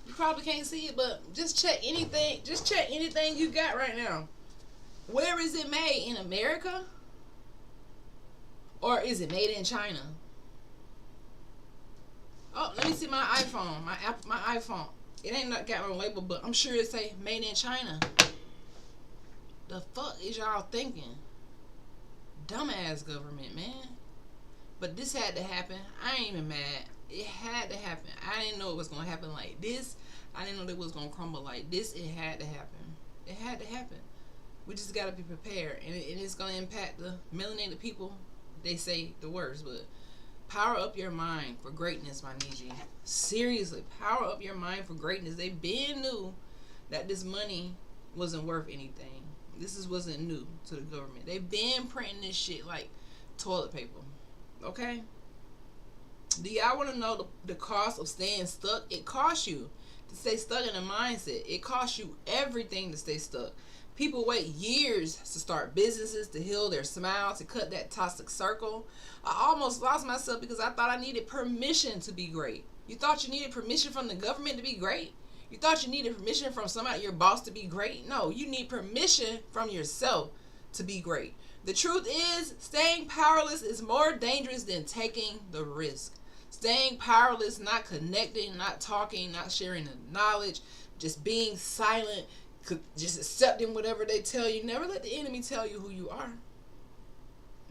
You probably can't see it, but just check anything. Just check anything you got right now. Where is it made? In America? Or is it made in China? Oh, let me see my iPhone. My iPhone. It ain't not got no label, but I'm sure it say made in China. The fuck is y'all thinking? Dumbass government, man. But this had to happen. I ain't even mad. It had to happen. I didn't know it was gonna happen like this. I didn't know it was gonna crumble like this. It had to happen. It had to happen. We just gotta be prepared, and it's gonna impact the melanated people. They say the worst, but power up your mind for greatness, my Niji. Seriously, power up your mind for greatness. They been knew that this money wasn't worth anything. This wasn't new to the government. They've been printing this shit like toilet paper. Okay? Do y'all want to know the cost of staying stuck? It costs you to stay stuck in a mindset. It costs you everything to stay stuck. People wait years to start businesses, to heal their smile, to cut that toxic circle. I almost lost myself because I thought I needed permission to be great. You thought you needed permission from the government to be great? You thought you needed permission from somebody, your boss, to be great? No, you need permission from yourself to be great. The truth is, staying powerless is more dangerous than taking the risk. Staying powerless, not connecting, not talking, not sharing the knowledge, just being silent, just accepting whatever they tell you. Never let the enemy tell you who you are.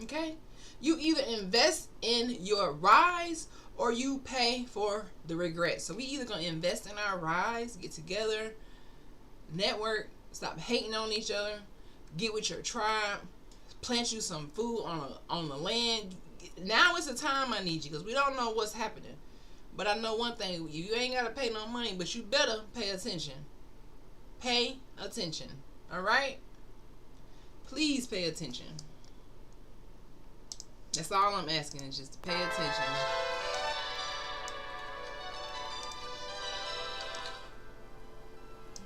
Okay? You either invest in your rise or you pay for the regret. So we either going to invest in our rise, get together, network, stop hating on each other, get with your tribe, plant you some food on the land. Now is the time I need you, because we don't know what's happening. But I know one thing, you ain't got to pay no money, but you better pay attention. Pay attention. All right? Please pay attention. That's all I'm asking, is just to pay attention.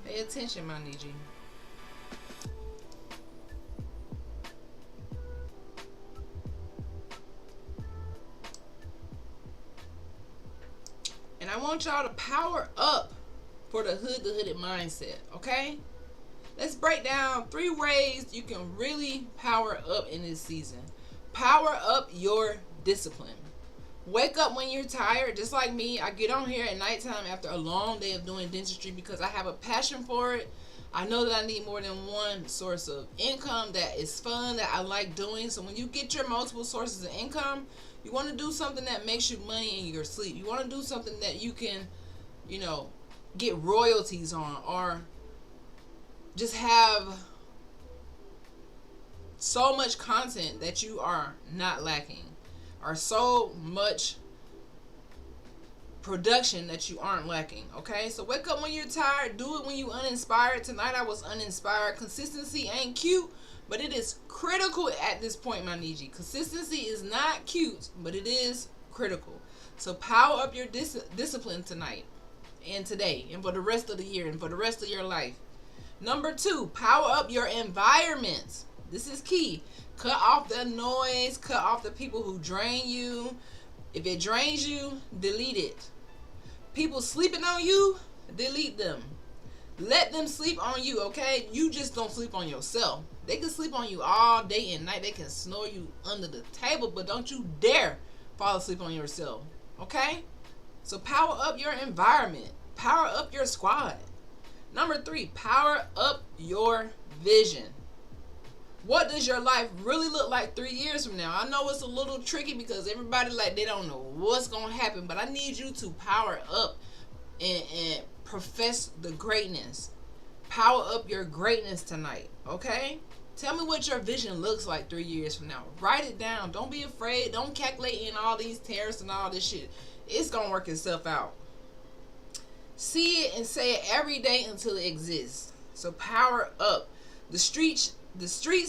Pay attention, my Niji. And I want y'all to power up for the hooded mindset, okay? Let's break down 3 ways you can really power up in this season. Power up your discipline. Wake up when you're tired, just like me. I get on here at nighttime after a long day of doing dentistry because I have a passion for it. I know that I need more than one source of income that is fun, that I like doing. So when you get your multiple sources of income, you want to do something that makes you money in your sleep. You want to do something that you can, get royalties on, or just have so much content that you are not lacking, or so much production that you aren't lacking. Okay, so wake up when you're tired. Do it when you uninspired. Tonight I was uninspired. Consistency ain't cute, but it is critical at this point, my Niji. Consistency is not cute, but it is critical. So power up your discipline tonight and today and for the rest of the year and for the rest of your life. Number 2, power up your environment. This is key. Cut off the noise. Cut off the people who drain you. If it drains you, delete it. People sleeping on you, delete them. Let them sleep on you, okay? You just don't sleep on yourself. They can sleep on you all day and night. They can snore you under the table, but don't you dare fall asleep on yourself, okay? So power up your environment. Power up your squad. Number 3, power up your vision. What does your life really look like 3 years from now? I know it's a little tricky because everybody they don't know what's going to happen, but I need you to power up and profess the greatness. Power up your greatness tonight, okay? Tell me what your vision looks like 3 years from now. Write it down. Don't be afraid. Don't calculate in all these tariffs and all this shit. It's going to work itself out. See it and say it every day until it exists. So power up. The streets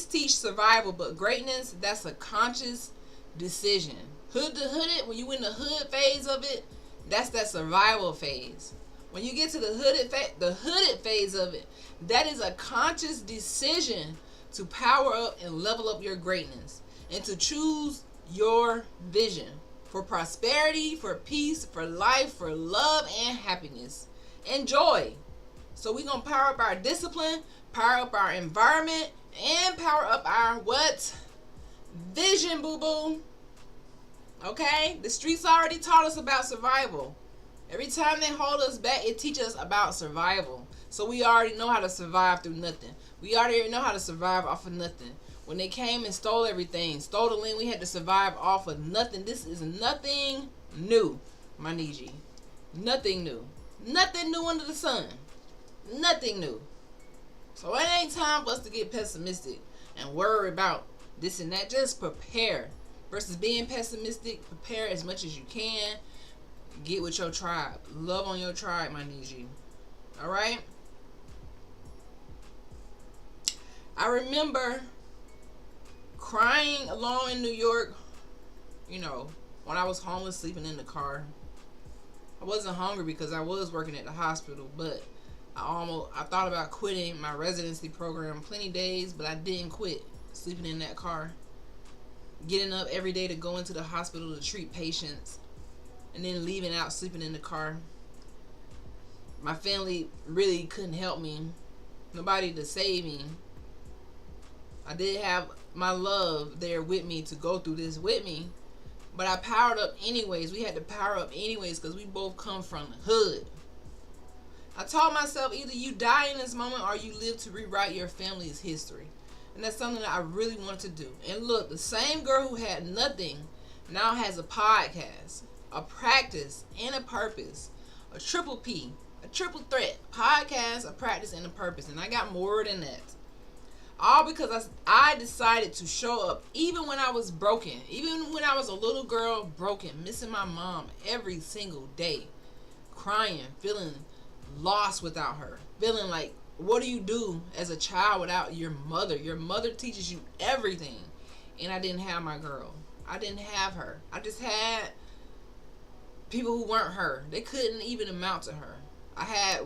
teach survival, but greatness, that's a conscious decision. Hood to hood it, when you in the hood phase of it, that's that survival phase. When you get to the hooded phase of it, that is a conscious decision to power up and level up your greatness and to choose your vision for prosperity, for peace, for life, for love and happiness and joy. So we're going to power up our discipline, power up our environment, and power up our what? Vision, boo-boo. Okay? The streets already taught us about survival. Every time they hold us back, it teaches us about survival. So we already know how to survive through nothing. We already know how to survive off of nothing. When they came and stole everything, stole the land, we had to survive off of nothing. This is nothing new, my Niji. Nothing new. Nothing new under the sun. Nothing new. So it ain't time for us to get pessimistic and worry about this and that. Just prepare. Versus being pessimistic, prepare as much as you can. Get with your tribe. Love on your tribe, my Niji. Alright? I remember crying alone in New York, when I was homeless, sleeping in the car. I wasn't hungry because I was working at the hospital, but I thought about quitting my residency program plenty days, but I didn't quit. Sleeping in that car, getting up every day to go into the hospital to treat patients, and then leaving out, sleeping in the car. My family really couldn't help me. Nobody to save me. I did have my love there with me to go through this with me, but I powered up anyways. We had to power up anyways because we both come from the hood. I told myself either you die in this moment or you live to rewrite your family's history. And that's something that I really wanted to do. And look, the same girl who had nothing now has a podcast, a practice, and a purpose. A triple P, a triple threat. Podcast, a practice, and a purpose. And I got more than that. All because I decided to show up even when I was broken. Even when I was a little girl broken, missing my mom every single day. Crying, feeling lost without her. Feeling like, what do you do as a child without your mother? Your mother teaches you everything. And I didn't have my girl. I didn't have her. I just had people who weren't her. They couldn't even amount to her. I had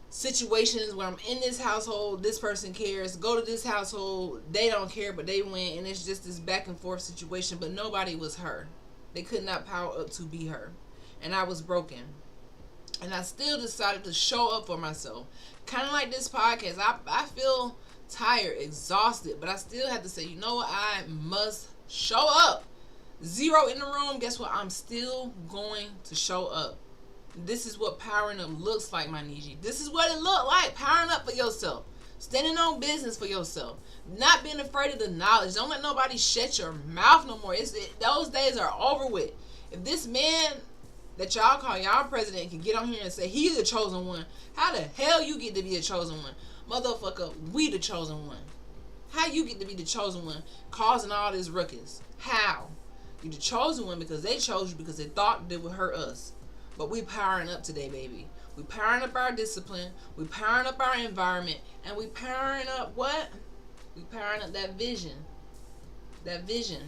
situations where I'm in this household, this person cares. Go to this household, they don't care, but they went. And it's just this back and forth situation. But nobody was her. They could not power up to be her. And I was broken. And I still decided to show up for myself. Kind of like this podcast. I feel tired, exhausted, but I still have to say, you know what? I must show up. Zero in the room. Guess what? I'm still going to show up. This is what powering up looks like, my Niji. This is what it looked like. Powering up for yourself. Standing on business for yourself. Not being afraid of the knowledge. Don't let nobody shut your mouth no more. Those days are over with. If this man that y'all call y'all president can get on here and say he's the chosen one, how the hell you get to be a chosen one? Motherfucker, we the chosen one. How you get to be the chosen one causing all this ruckus? How? You're the chosen one because they chose you because they thought they would hurt us. But we powering up today, baby. We powering up our discipline. We powering up our environment. And we powering up what? We powering up that vision. That vision.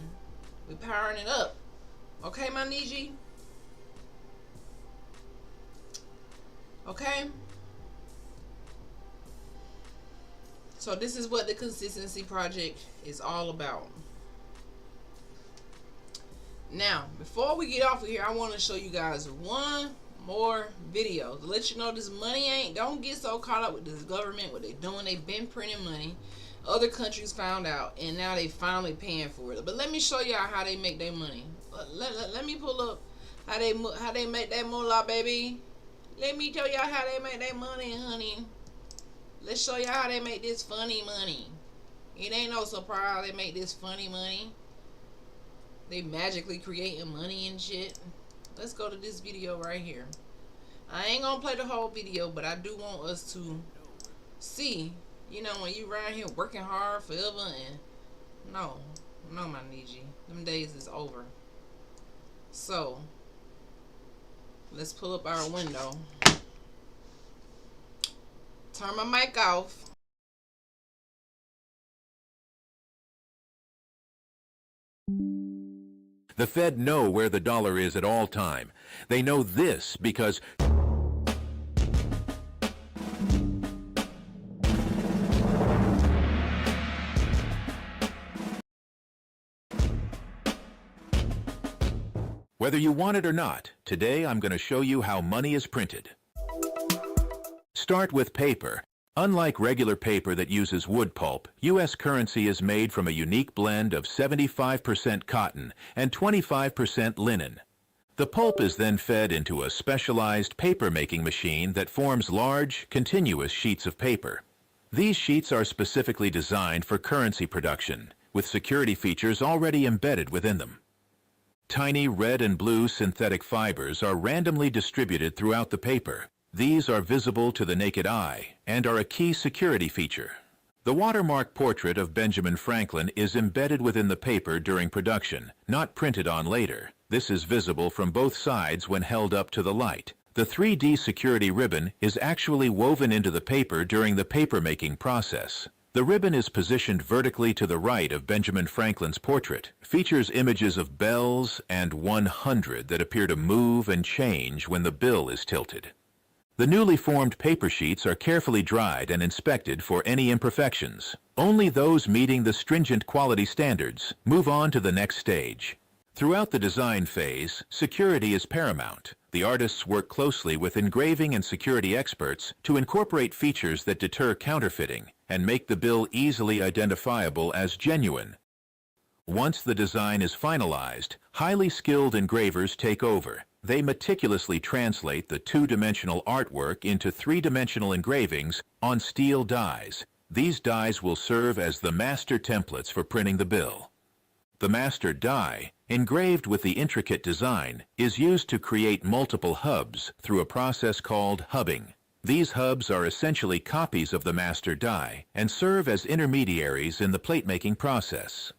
We powering it up. Okay, my Niji? Okay? So this is what the Consistency Project is all about. Now, before we get off of here, I want to show you guys one more video to let you know this money ain't, don't get so caught up with this government, what they doing. They've been printing money. Other countries found out, and now they finally paying for it. But let me show y'all how they make their money. Let me pull up how they make that moolah, baby. Let me tell y'all how they make their money, honey. Let's show y'all how they make this funny money. It ain't no surprise they make this funny money. They magically creating money and shit. Let's go to this video right here. I ain't gonna play the whole video, but I do want us to see, you know, when you around here working hard forever and no, my Niji. Them days is over. So, let's pull up our window. Turn my mic off. The Fed know where the dollar is at all time. They know this because whether you want it or not, today I'm going to show you how money is printed. Start with paper. Unlike regular paper that uses wood pulp, U.S. currency is made from a unique blend of 75% cotton and 25% linen. The pulp is then fed into a specialized paper-making machine that forms large, continuous sheets of paper. These sheets are specifically designed for currency production, with security features already embedded within them. Tiny red and blue synthetic fibers are randomly distributed throughout the paper. These are visible to the naked eye and are a key security feature. The watermark portrait of Benjamin Franklin is embedded within the paper during production, not printed on later. This is visible from both sides when held up to the light. The 3D security ribbon is actually woven into the paper during the paper-making process. The ribbon is positioned vertically to the right of Benjamin Franklin's portrait, features images of bells and 100 that appear to move and change when the bill is tilted. The newly formed paper sheets are carefully dried and inspected for any imperfections. Only those meeting the stringent quality standards move on to the next stage. Throughout the design phase, security is paramount. The artists work closely with engraving and security experts to incorporate features that deter counterfeiting and make the bill easily identifiable as genuine. Once the design is finalized, highly skilled engravers take over. They meticulously translate the two-dimensional artwork into three-dimensional engravings on steel dies. These dies will serve as the master templates for printing the bill. The master die, engraved with the intricate design, is used to create multiple hubs through a process called hubbing. These hubs are essentially copies of the master die and serve as intermediaries in the plate-making process.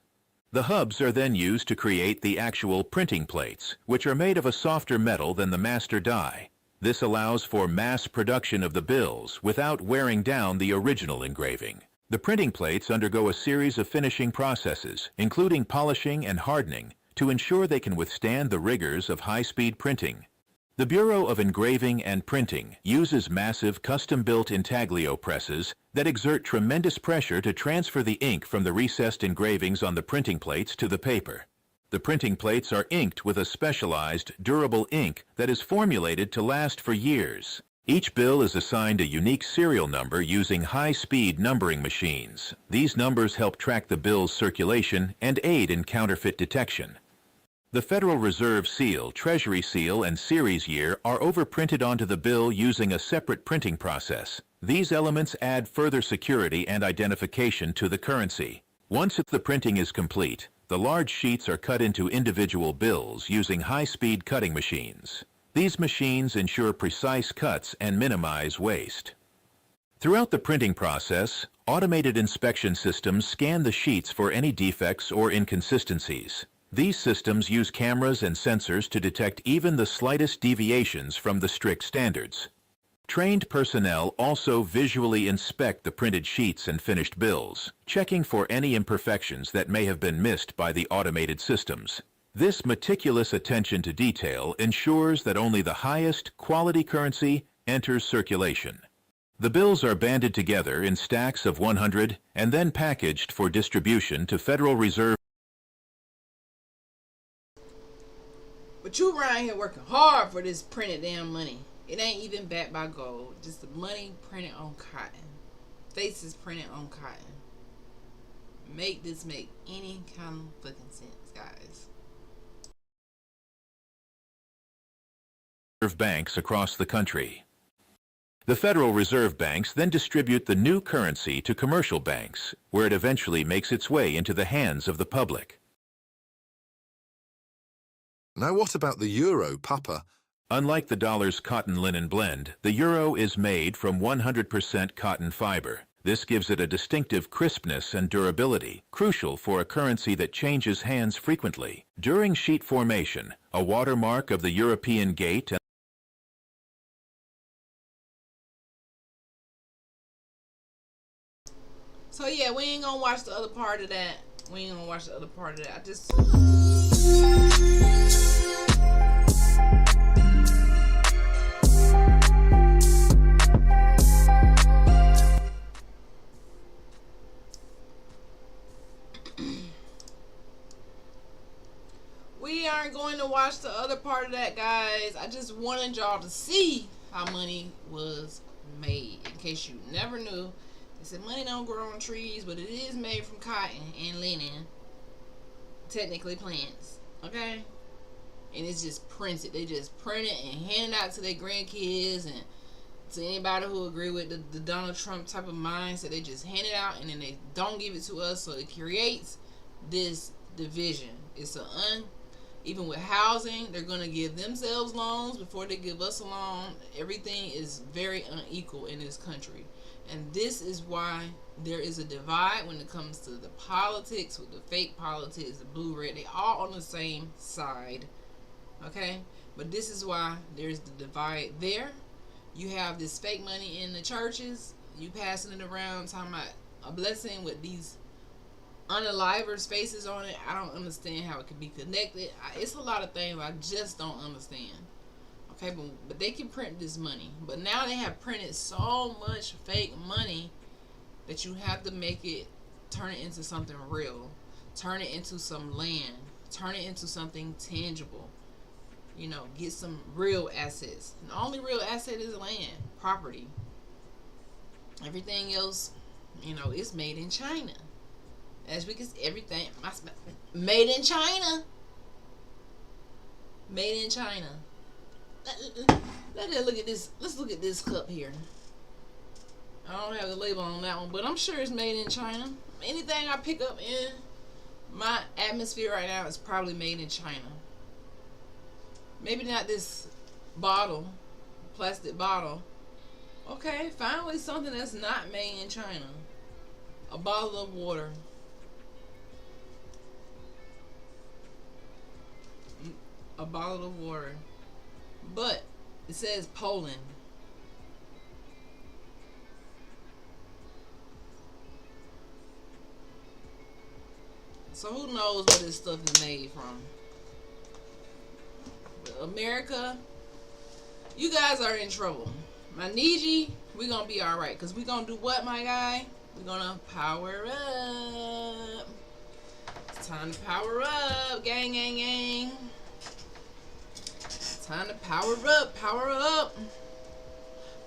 The hubs are then used to create the actual printing plates, which are made of a softer metal than the master die. This allows for mass production of the bills without wearing down the original engraving. The printing plates undergo a series of finishing processes, including polishing and hardening, to ensure they can withstand the rigors of high-speed printing. The Bureau of Engraving and Printing uses massive custom-built intaglio presses that exert tremendous pressure to transfer the ink from the recessed engravings on the printing plates to the paper. The printing plates are inked with a specialized, durable ink that is formulated to last for years. Each bill is assigned a unique serial number using high-speed numbering machines. These numbers help track the bill's circulation and aid in counterfeit detection. The Federal Reserve seal, Treasury seal, and series year are overprinted onto the bill using a separate printing process. These elements add further security and identification to the currency. Once the printing is complete, the large sheets are cut into individual bills using high-speed cutting machines. These machines ensure precise cuts and minimize waste. Throughout the printing process, automated inspection systems scan the sheets for any defects or inconsistencies. These systems use cameras and sensors to detect even the slightest deviations from the strict standards. Trained personnel also visually inspect the printed sheets and finished bills, checking for any imperfections that may have been missed by the automated systems. This meticulous attention to detail ensures that only the highest quality currency enters circulation. The bills are banded together in stacks of 100 and then packaged for distribution to Federal Reserve. But you around here working hard for this printed damn money. It ain't even backed by gold. Just the money printed on cotton. Faces printed on cotton. Make this make any kind of fucking sense, guys. Banks across the country. The Federal Reserve banks then distribute the new currency to commercial banks, where it eventually makes its way into the hands of the public. Now what about the euro, Papa? Unlike the dollar's cotton linen blend, the euro is made from 100% cotton fiber. This gives it a distinctive crispness and durability, crucial for a currency that changes hands frequently. During sheet formation, a watermark of the European gate and So yeah, we ain't gonna watch the other part of that. I just we aren't going to watch the other part of that, guys. I just wanted y'all to see how money was made. In case you never knew. They said money don't grow on trees, but it is made from cotton and linen. Technically plants. Okay? And it's just printed. They just print it and hand it out to their grandkids and to anybody who agree with the Donald Trump type of mindset. They just hand it out and then they don't give it to us. So it creates this division. It's even with housing, they're going to give themselves loans before they give us a loan. Everything is very unequal in this country. And this is why there is a divide when it comes to the politics, with the fake politics, the blue, red. They all on the same side. Okay? But this is why there's the divide there. You have this fake money in the churches. You passing it around talking about a blessing with these unalivers faces on it. I don't understand how it could be connected. It's a lot of things I just don't understand. Okay, but they can print this money. But now they have printed so much fake money that you have to make it, turn it into something real. Turn it into some land. Turn it into something tangible. You know, get some real assets. And the only real asset is land, property. Everything else, you know, is made in China. As we can see, everything made in China. Made in China. Let's look at this. Let's look at this cup here. I don't have the label on that one, but I'm sure it's made in China. Anything I pick up in my atmosphere right now is probably made in China. Maybe not this bottle, plastic bottle. Okay, finally something that's not made in China. A bottle of water. A bottle of water. But it says Poland. So who knows where this stuff is made from? But America, you guys are in trouble. My Niji, we're gonna be alright. Because we're gonna do what, my guy? We're gonna power up. It's time to power up, gang, gang, gang. Time to power up, power up.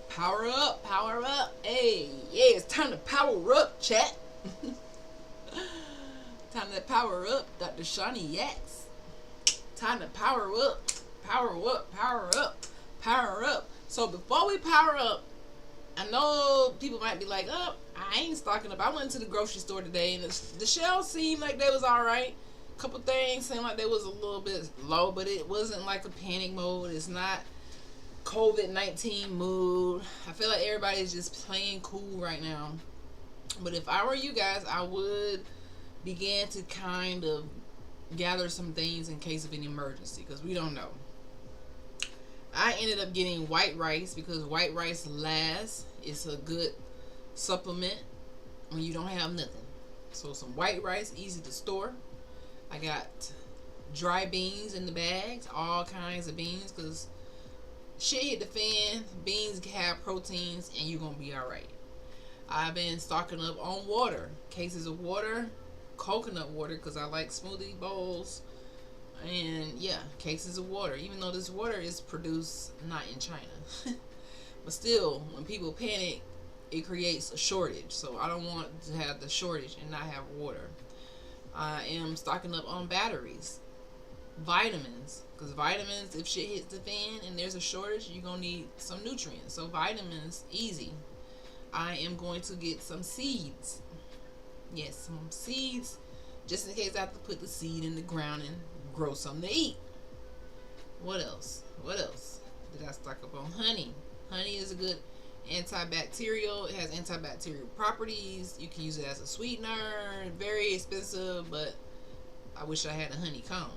Power up, power up. Hey, yeah, it's time to power up, chat. Time to power up, Dr. Shawnee Yaks. Time to power up, power up, power up, power up. So before we power up, I know people might be like, oh, I ain't stocking up. I went to the grocery store today and the shelves seemed like they was alright. Couple things seemed like they was a little bit low, but it wasn't like a panic mode. It's not COVID-19 mood. I feel like everybody's just playing cool right now. But if I were you guys, I would begin to kind of gather some things in case of an emergency, because we don't know. I ended up getting white rice because white rice lasts. It's a good supplement when you don't have nothing. So some white rice, easy to store. I got dry beans in the bags, all kinds of beans, because shit hit the fan. Beans have proteins and you're going to be alright. I've been stocking up on water, cases of water, coconut water, because I like smoothie bowls. And yeah, cases of water, even though this water is produced not in China. But still, when people panic, it creates a shortage. So I don't want to have the shortage and not have water. I am stocking up on batteries, vitamins, because vitamins, if shit hits the fan and there's a shortage, you're going to need some nutrients. So vitamins, easy. I am going to get some seeds. Yes, some seeds, just in case I have to put the seed in the ground and grow something to eat. What else? What else did I stock up on? Honey. Honey is a good antibacterial. It has antibacterial properties. You can use it as a sweetener. Very expensive, but I wish I had a honeycomb.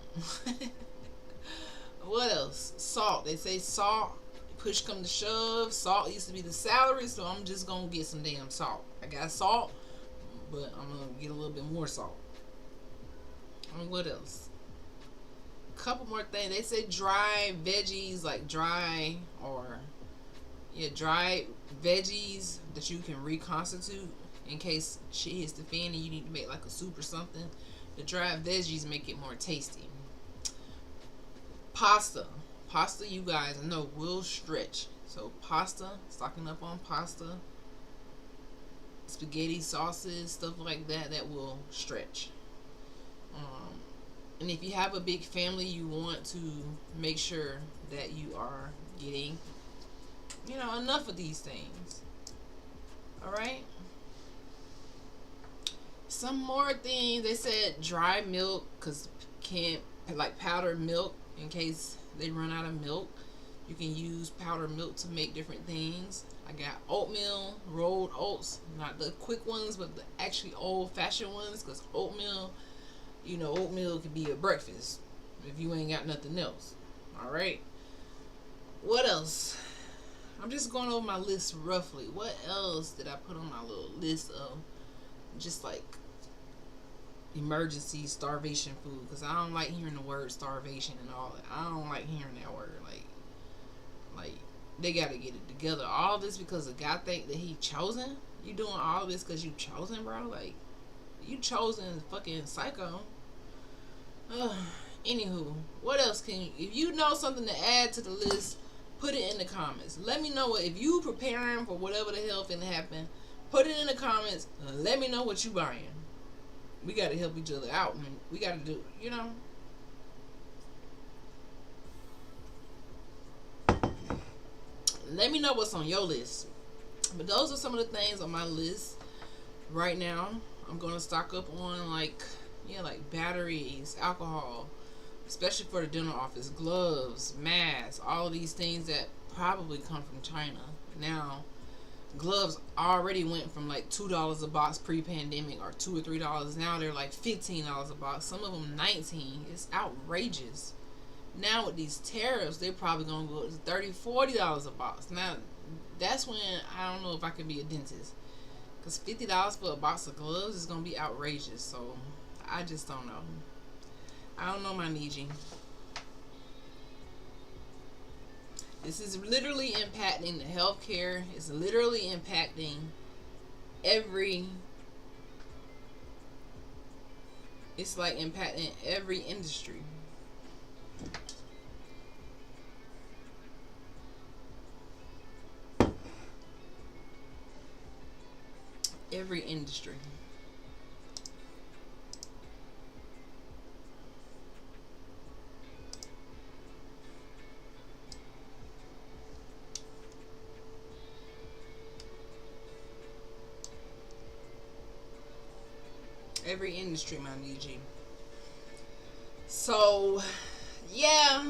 What else? Salt. They say salt, push come to shove. Salt used to be the salary, so I'm just gonna get some damn salt. I got salt, but I'm gonna get a little bit more salt. And what else? Couple more things. They say dry veggies, like dry veggies that you can reconstitute in case shit hits the fan and you need to make like a soup or something. The dry veggies make it more tasty. Pasta, you guys know will stretch. So pasta, stocking up on pasta, spaghetti sauces, stuff like that will stretch. And if you have a big family, you want to make sure that you are getting, enough of these things. Alright? Some more things. They said dry milk, because can't, like powdered milk, in case they run out of milk. You can use powdered milk to make different things. I got oatmeal, rolled oats, not the quick ones, but the actually old-fashioned ones, because oatmeal can be a breakfast if you ain't got nothing else. Alright? What else? I'm just going over my list roughly. What else did I put on my little list of just like emergency starvation food? Because I don't like hearing the word starvation and all that. I don't like hearing that word. Like they got to get it together. All this because a guy think that he chosen? You doing all this because you chosen, bro? Like, you chosen fucking psycho. Anywho, what else can you, if you know something to add to the list, put it in the comments. Let me know what, if you preparing for whatever the hell finna happen, put it in the comments. Let me know what you buying. We gotta help each other out, man. We gotta do, Let me know what's on your list. But those are some of the things on my list right now. I'm gonna stock up on like batteries, alcohol, especially for the dental office, gloves, masks, all of these things that probably come from China. Now, gloves already went from like $2 a box pre-pandemic, or $2 or $3. Now they're like $15 a box. Some of them $19. It's outrageous. Now with these tariffs, they're probably gonna go to $30, $40 a box. Now, that's when I don't know if I could be a dentist, because $50 for a box of gloves is gonna be outrageous. So I just don't know. I don't know, my Niji. This is literally impacting the healthcare. It's literally impacting it's like impacting every industry. Every industry. Every industry, my Niji. So, yeah,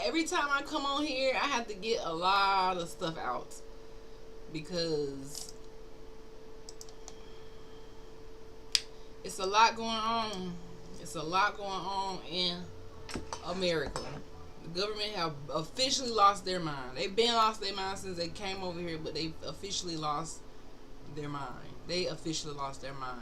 every time I come on here, I have to get a lot of stuff out, because it's a lot going on. It's a lot going on in America. The government have officially lost their mind. They've been lost their mind since they came over here, but they officially lost their mind. They officially lost their mind.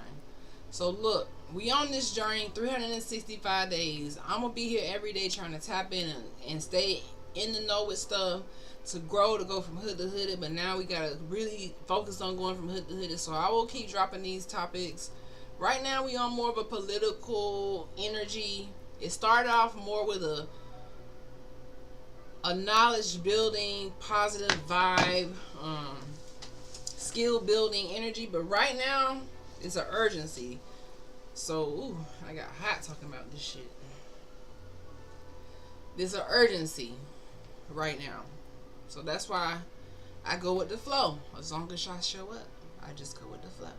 So look, we on this journey, 365 days. I'm going to be here every day trying to tap in and stay in the know with stuff, to grow, to go from hood to hooded. But now we got to really focus on going from hood to hooded. So I will keep dropping these topics. Right now we on more of a political energy. It started off more with a knowledge building, positive vibe, skill building energy. But right now it's an urgency. So, ooh, I got hot talking about this shit. There's an urgency right now. So that's why I go with the flow. As long as y'all show up, I just go with the flow.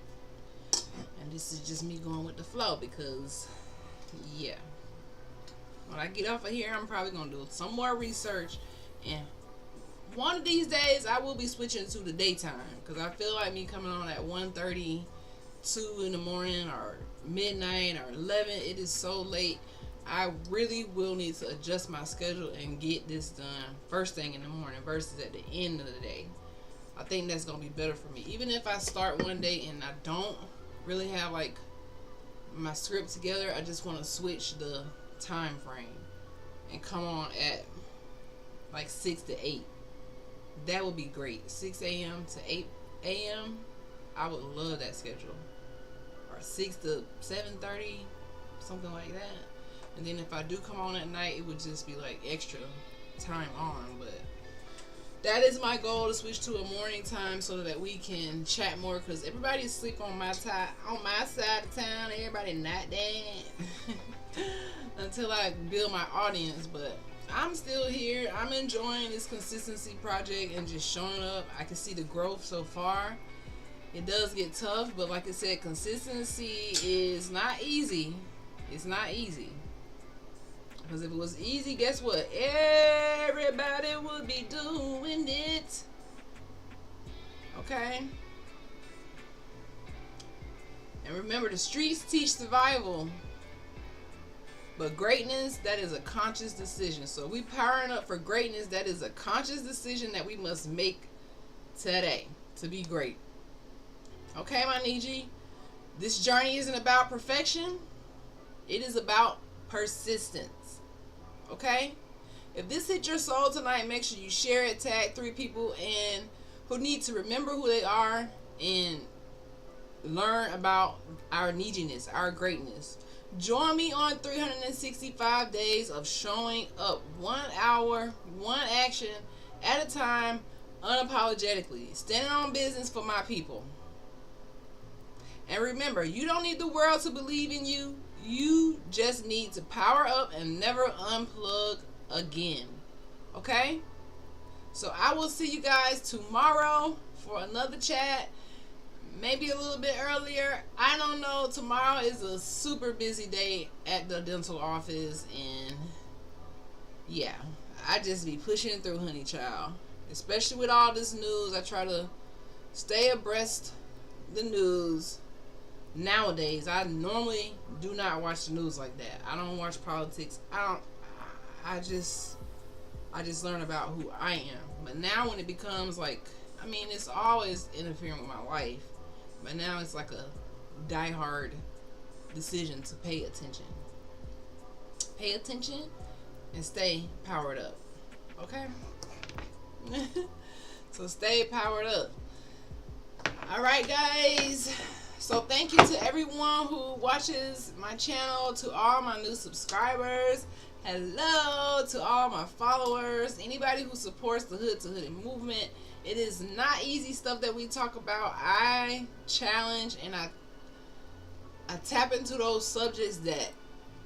And this is just me going with the flow because, yeah. When I get off of here, I'm probably going to do some more research. And one of these days, I will be switching to the daytime. Because I feel like me coming on at 1:32 in the morning or midnight or 11, it is so late. I really will need to adjust my schedule and get this done first thing in the morning versus at the end of the day. I think that's going to be better for me. Even if I start one day and I don't really have like my script together, I just want to switch the time frame and come on at like 6 to 8. That would be great. 6 a.m. to 8 a.m. I would love that schedule. Or 6 to 7:30, something like that. And then if I do come on at night, it would just be like extra time on. But that is my goal, to switch to a morning time so that we can chat more, because everybody is asleep on my side of town. Everybody not dead until I build my audience. But I'm still here. I'm enjoying this consistency project and just showing up. I can see the growth so far. It does get tough, but like I said, consistency is not easy. It's not easy. Because if it was easy, guess what? Everybody would be doing it. Okay? And remember, the streets teach survival. But greatness, that is a conscious decision. So we powering up for greatness. That is a conscious decision that we must make today to be great. Okay, my Niji? This journey isn't about perfection. It is about persistence. Okay? If this hit your soul tonight, make sure you share it, tag 3 people and who need to remember who they are and learn about our neediness, our greatness. Join me on 365 days of showing up 1 hour, 1 action at a time, unapologetically, standing on business for my people. And remember, you don't need the world to believe in you. You just need to power up and never unplug again. Okay? So I will see you guys tomorrow for another chat. Maybe a little bit earlier. I don't know. Tomorrow is a super busy day at the dental office. And yeah, I just be pushing through, honey child. Especially with all this news. I try to stay abreast the news. Nowadays, I normally do not watch the news like that. I don't watch politics. I just learn about who I am. But now when it becomes like, I mean, it's always interfering with my life. But now it's like a diehard decision to pay attention. Pay attention and stay powered up. Okay? So stay powered up. Alright, guys. So thank you to everyone who watches my channel, to all my new subscribers. Hello to all my followers, anybody who supports the Hood to Hood movement. It is not easy stuff that we talk about. I challenge and I tap into those subjects that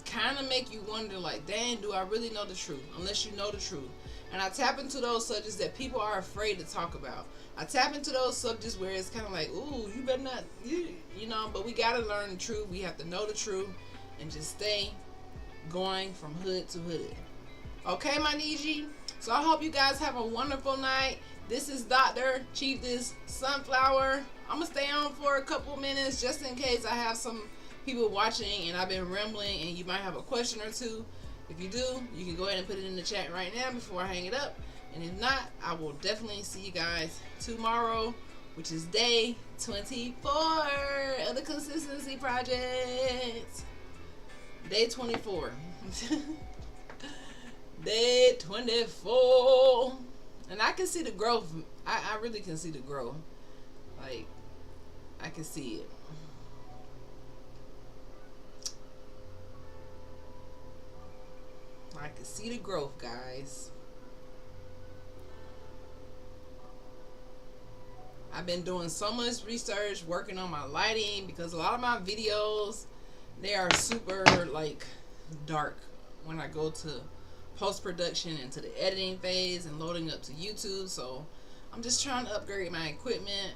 kind of make you wonder, like, dang, do I really know the truth? Unless you know the truth. And I tap into those subjects that people are afraid to talk about. I tap into those subjects where it's kind of like, ooh, you better not, you know, but we got to learn the truth. We have to know the truth and just stay going from hood to hood. Okay, my Niji? So I hope you guys have a wonderful night. This is Dr. Chief, this Sunflower. I'm going to stay on for a couple minutes just in case I have some people watching and I've been rambling and you might have a question or two. If you do, you can go ahead and put it in the chat right now before I hang it up. And if not, I will definitely see you guys tomorrow, which is day 24 of the Consistency Project. Day 24. Day 24. And I can see the growth. I really can see the growth. Like, I can see it. I can see the growth, guys. I've been doing so much research, working on my lighting, because a lot of my videos, they are super like dark when I go to post-production and to the editing phase and loading up to YouTube. So I'm just trying to upgrade my equipment,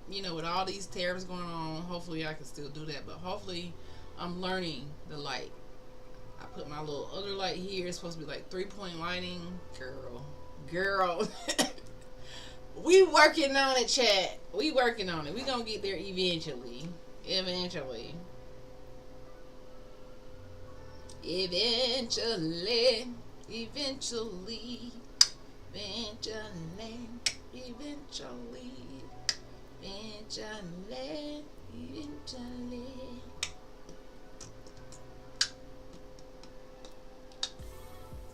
you know, with all these tariffs going on. Hopefully I can still do that, but hopefully I'm learning the light. I put my little other light here. It's supposed to be like 3-point lighting. Girl. We working on it, chat. We working on it. We gonna get there eventually. Eventually.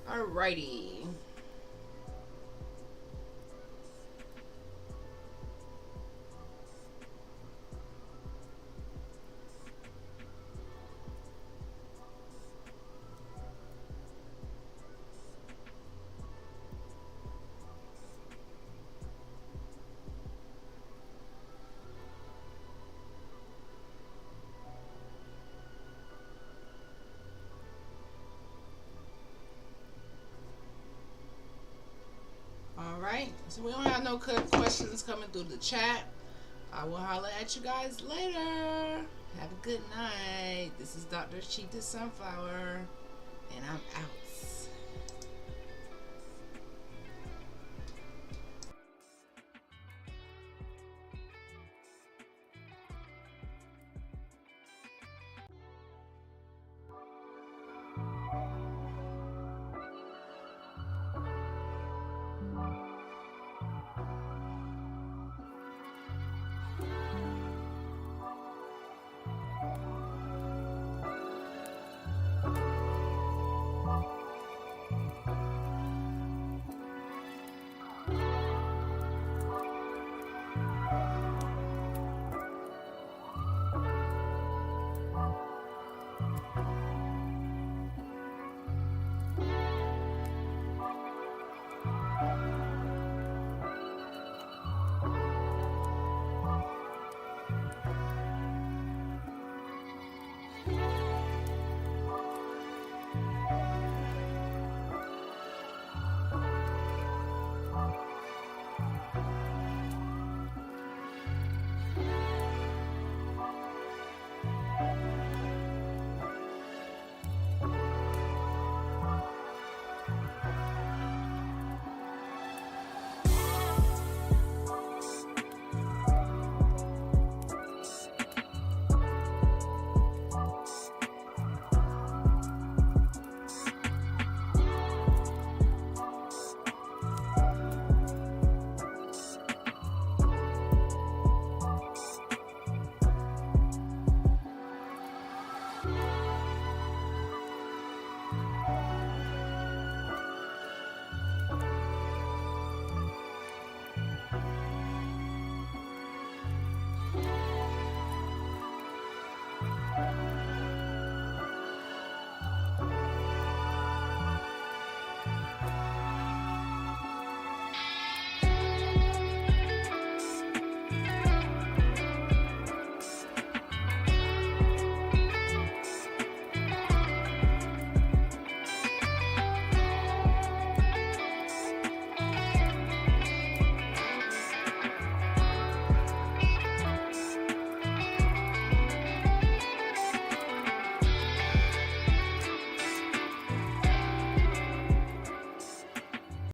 Alrighty. Alright, so we don't have no questions coming through the chat. I will holler at you guys later. Have a good night. This is Dr. Cheetah Sunflower, and I'm out.